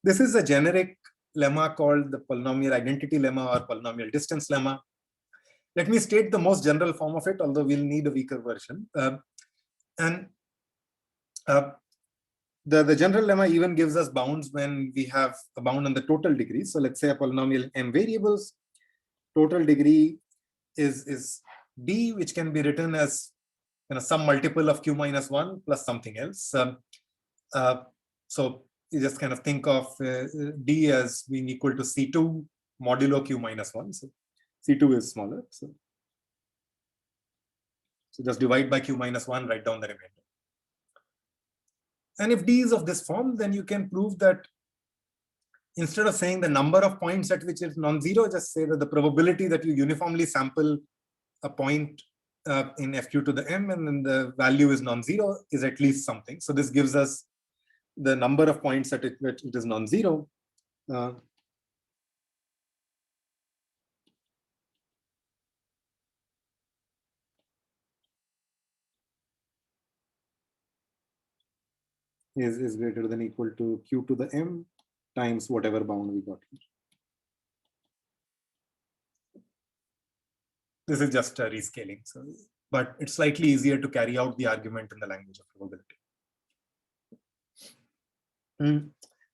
This is a generic lemma called the polynomial identity lemma or polynomial distance lemma. Let me state the most general form of it, although we'll need a weaker version. The general lemma even gives us bounds when we have a bound on the total degree. So let's say a polynomial m variables, total degree is d, which can be written as some multiple of q minus 1 plus something else. So you just kind of think of d as being equal to c2 modulo q minus 1. So c2 is smaller. So just divide by q minus 1, write down the remainder. And if d is of this form, then you can prove that instead of saying the number of points at which it's non-zero, just say that the probability that you uniformly sample a point in fq to the m and then the value is non-zero is at least something. So this gives us the number of points at which it is non-zero. Is greater than or equal to q to the m times whatever bound we got here. This is just a rescaling, so, but it's slightly easier to carry out the argument in the language of probability.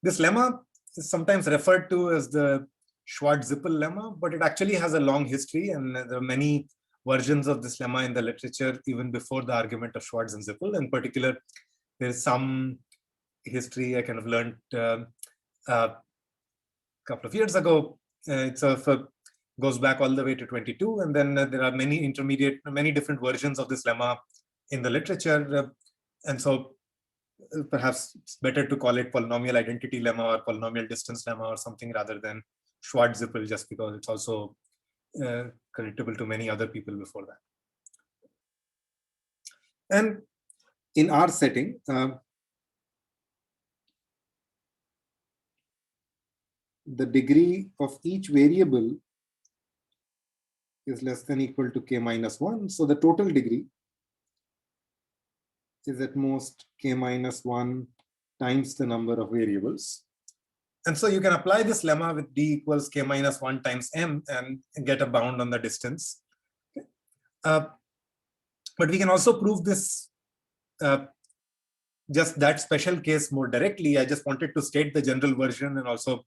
This lemma is sometimes referred to as the Schwarz-Zippel lemma, but it actually has a long history, and there are many versions of this lemma in the literature even before the argument of Schwarz and Zippel. In particular, there is some history I kind of learned a couple of years ago. It goes back all the way to 22, and then there are many different versions of this lemma in the literature, and so perhaps it's better to call it polynomial identity lemma or polynomial distance lemma or something rather than Schwarz-Zippel, just because it's also creditable to many other people before that. And in our setting, the degree of each variable is less than or equal to k minus 1. So the total degree is at most k minus 1 times the number of variables. And so you can apply this lemma with d equals k minus 1 times m and get a bound on the distance. But we can also prove this, just that special case more directly. I just wanted to state the general version and also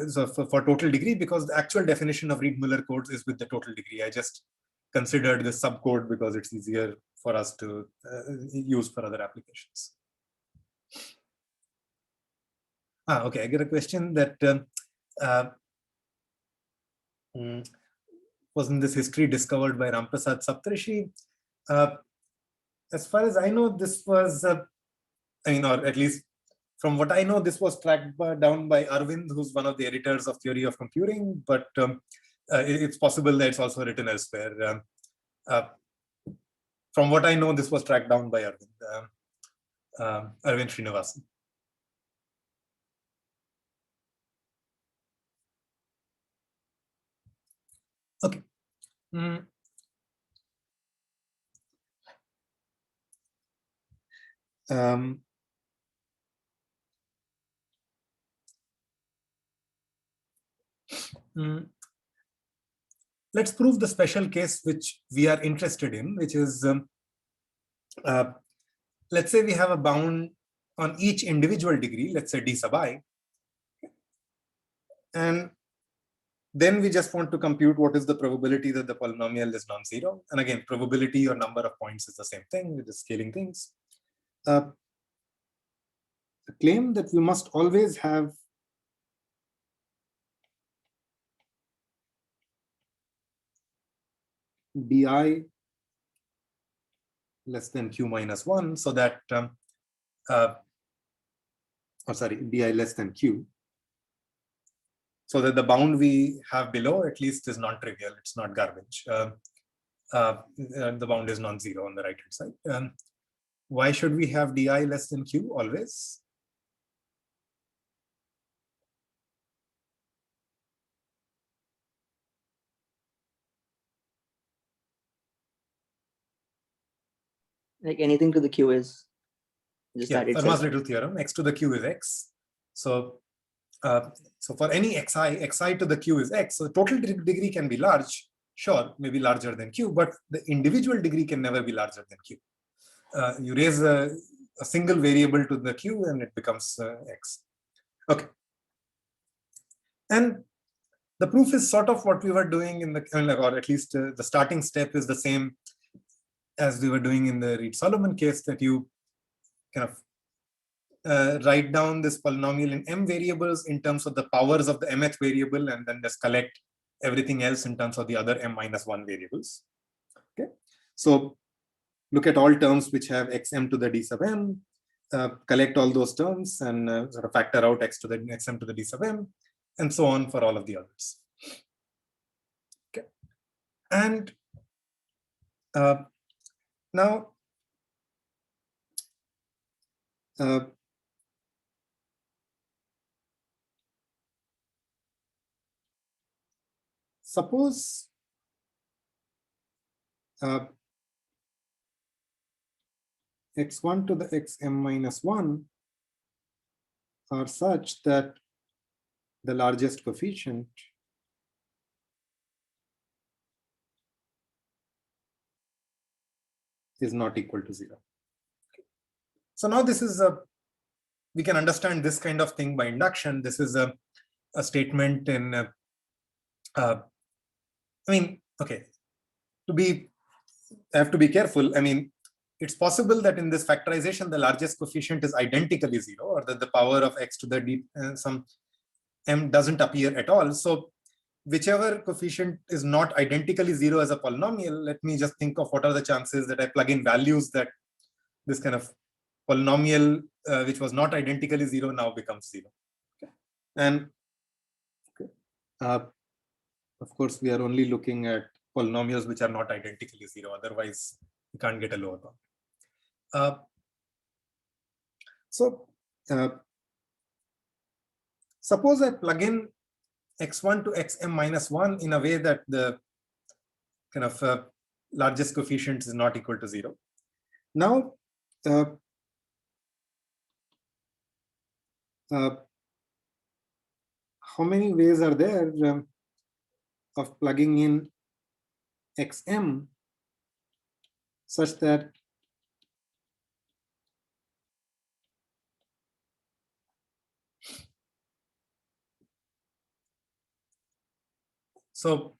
so for total degree, because the actual definition of Reed-Muller codes is with the total degree. I just considered this subcode because it's easier for us to use for other applications. Okay, I get a question that wasn't this history discovered by Ramprasad Saptarishi? As far as I know, this was, or at least from what I know, this was tracked down by Arvind, who's one of the editors of Theory of Computing, but it's possible that it's also written elsewhere. From what I know, this was tracked down by Arvind Srinivasan. Okay. Let's prove the special case which we are interested in, which is, let's say we have a bound on each individual degree, let's say d sub I, and then we just want to compute what is the probability that the polynomial is non-zero. And again, probability or number of points is the same thing, we're just scaling things. The claim that we must always have di less than q minus 1, so that, di less than q, so that the bound we have below at least is non-trivial, it's not garbage. The bound is non-zero on the right-hand side. Why should we have di less than q always? Like anything to the q is just that Fermat's itself. little theorem, x to the q is x. So for any xi to the q is x. So total degree can be large, sure, maybe larger than q, but the individual degree can never be larger than q. You raise a single variable to the q and it becomes x. Okay. And the proof is sort of what we were doing in the, or at least the starting step is the same as we were doing in the Reed-Solomon case, that you kind of write down this polynomial in m variables in terms of the powers of the mth variable, and then just collect everything else in terms of the other m-1 variables. Okay, so look at all terms which have xm to the d sub m, collect all those terms and sort of factor out x to the xm to the d sub m, and so on for all of the others. Okay, and now suppose x1 to the xm minus 1 are such that the largest coefficient is not equal to 0. So now this is we can understand this kind of thing by induction. This is a statement in, I mean, okay, I have to be careful. I mean, it's possible that in this factorization, the largest coefficient is identically 0, or that the power of x to the d some m doesn't appear at all. So whichever coefficient is not identically 0 as a polynomial, let me just think of what are the chances that I plug in values that this kind of polynomial which was not identically 0 now becomes 0. Okay. And of course, we are only looking at polynomials which are not identically 0. Otherwise, we can't get a lower bound. Suppose I plug in x1 to xm minus 1 in a way that the kind of largest coefficient is not equal to 0. Now, how many ways are there of plugging in xm such that so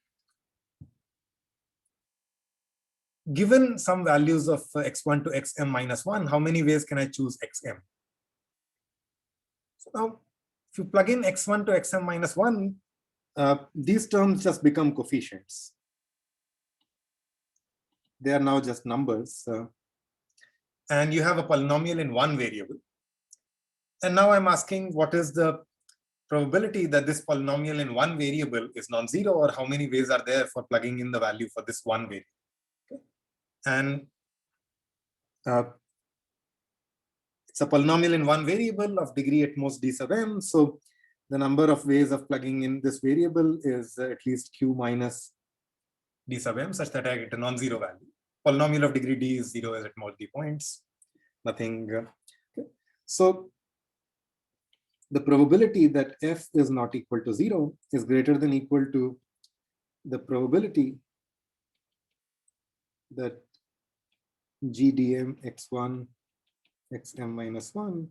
given some values of x1 to xm minus 1, how many ways can I choose xm? So now, if you plug in x1 to xm minus 1, these terms just become coefficients. They are now just numbers. And you have a polynomial in one variable. And now I'm asking, what is the probability that this polynomial in one variable is non-zero, or how many ways are there for plugging in the value for this one variable? Okay. And it's a polynomial in one variable of degree at most d sub m. So the number of ways of plugging in this variable is at least q minus d sub m, such that I get a non-zero value. Polynomial of degree d is 0 as at most d points. Nothing. Okay. So the probability that f is not equal to 0 is greater than equal to the probability that gdm x1 xm minus 1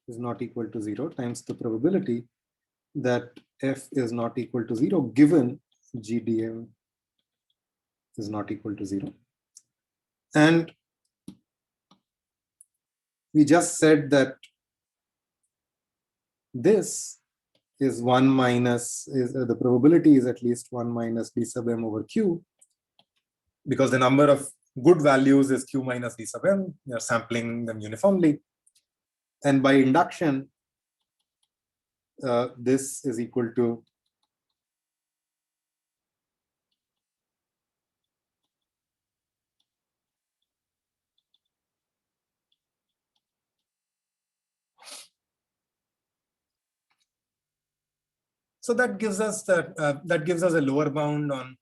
is not equal to 0 times the probability that f is not equal to 0 given gdm is not equal to 0. And we just said that this is 1 minus, the probability is at least 1 minus d sub m over q, because the number of good values is q minus d sub m. You're sampling them uniformly. And by induction, this is equal to So that gives us a lower bound on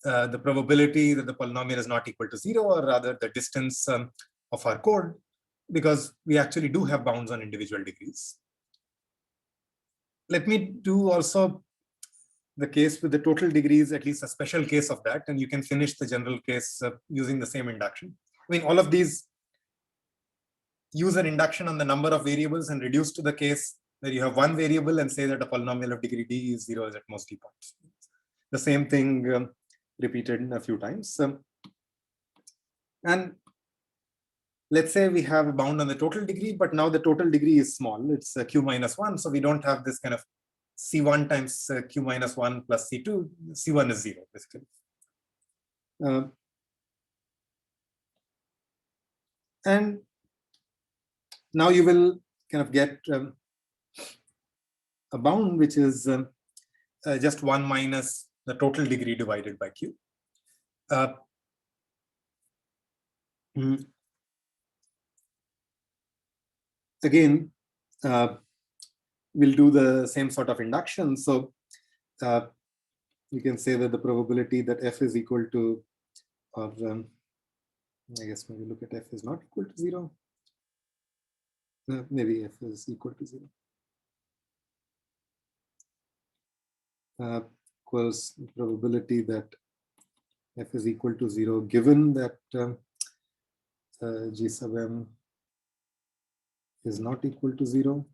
the probability that the polynomial is not equal to 0, or rather the distance of our code, because we actually do have bounds on individual degrees. Let me do also the case with the total degrees, at least a special case of that, and you can finish the general case using the same induction. I mean, all of these use an induction on the number of variables and reduce to the case where you have one variable and say that a polynomial of degree d is 0 is at most d points. The same thing repeated a few times. And let's say we have a bound on the total degree, but now the total degree is small. It's q minus 1. So we don't have this kind of c1 times q minus 1 plus c2. c1 is 0, basically. And now you will kind of get a bound which is just 1 minus the total degree divided by q. Again, we'll do the same sort of induction. So you can say that the probability that f is equal to, or I guess maybe look at f is not equal to 0. Maybe f is equal to 0. Equals probability that f is equal to 0 given that g sub m is not equal to 0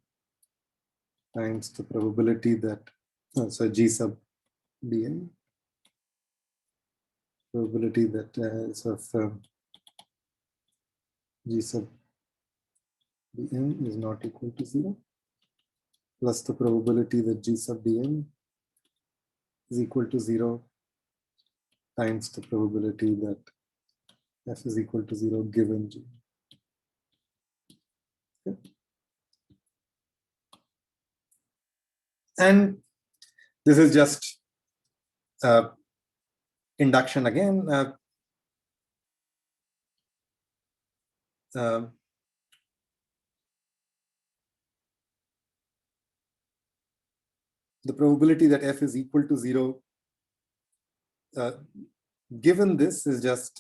times the probability that so g sub dn, probability that g sub dn is not equal to 0, plus the probability that g sub dn is equal to 0 times the probability that f is equal to 0 given g. Okay. And this is just induction again. The probability that f is equal to 0 given this is just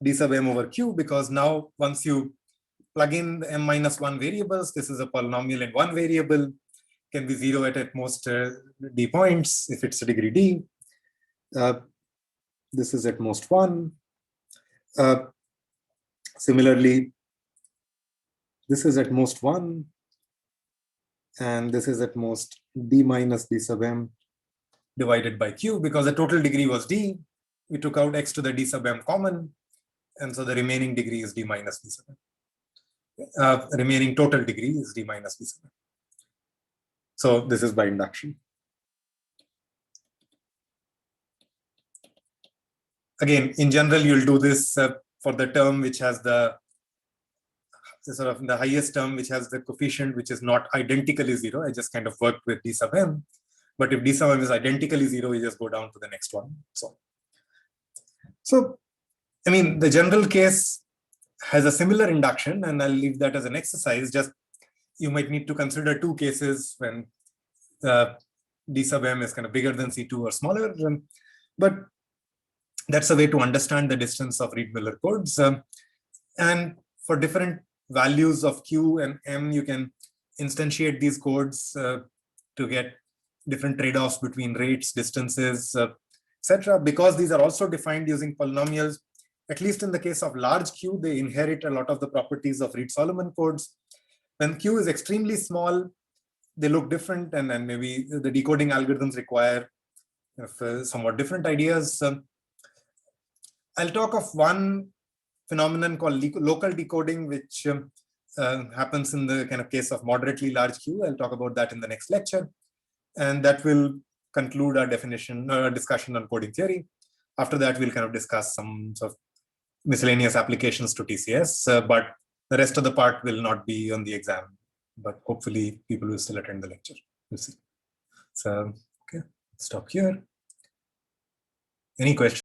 d sub m over q, because now once you plug in the m minus 1 variables, this is a polynomial in one variable, can be 0 at most d points if it's a degree d. This is at most 1. Similarly, this is at most 1, and this is at most d minus d sub m divided by q, because the total degree was d. We took out x to the d sub m common, and so the remaining degree is d minus d sub m. Remaining total degree is d minus d sub m. So this is by induction. Again, in general, you'll do this for the term which has the sort of the highest term which has the coefficient which is not identically 0. I just kind of worked with d sub m. But if d sub m is identically 0, you just go down to the next one. So I mean, the general case has a similar induction, and I'll leave that as an exercise. Just you might need to consider two cases when d sub m is kind of bigger than c2 or smaller. But that's a way to understand the distance of Reed-Muller codes. And for different values of q and m, you can instantiate these codes to get different trade-offs between rates, distances, etc. Because these are also defined using polynomials, at least in the case of large q, they inherit a lot of the properties of Reed-Solomon codes. When q is extremely small, they look different, and then maybe the decoding algorithms require somewhat different ideas. I'll talk of one phenomenon called local decoding, which happens in the kind of case of moderately large q. I'll talk about that in the next lecture. And that will conclude our discussion on coding theory. After that, we'll kind of discuss some sort of miscellaneous applications to TCS, but the rest of the part will not be on the exam. But hopefully people will still attend the lecture. We'll see. So, okay, stop here. Any questions?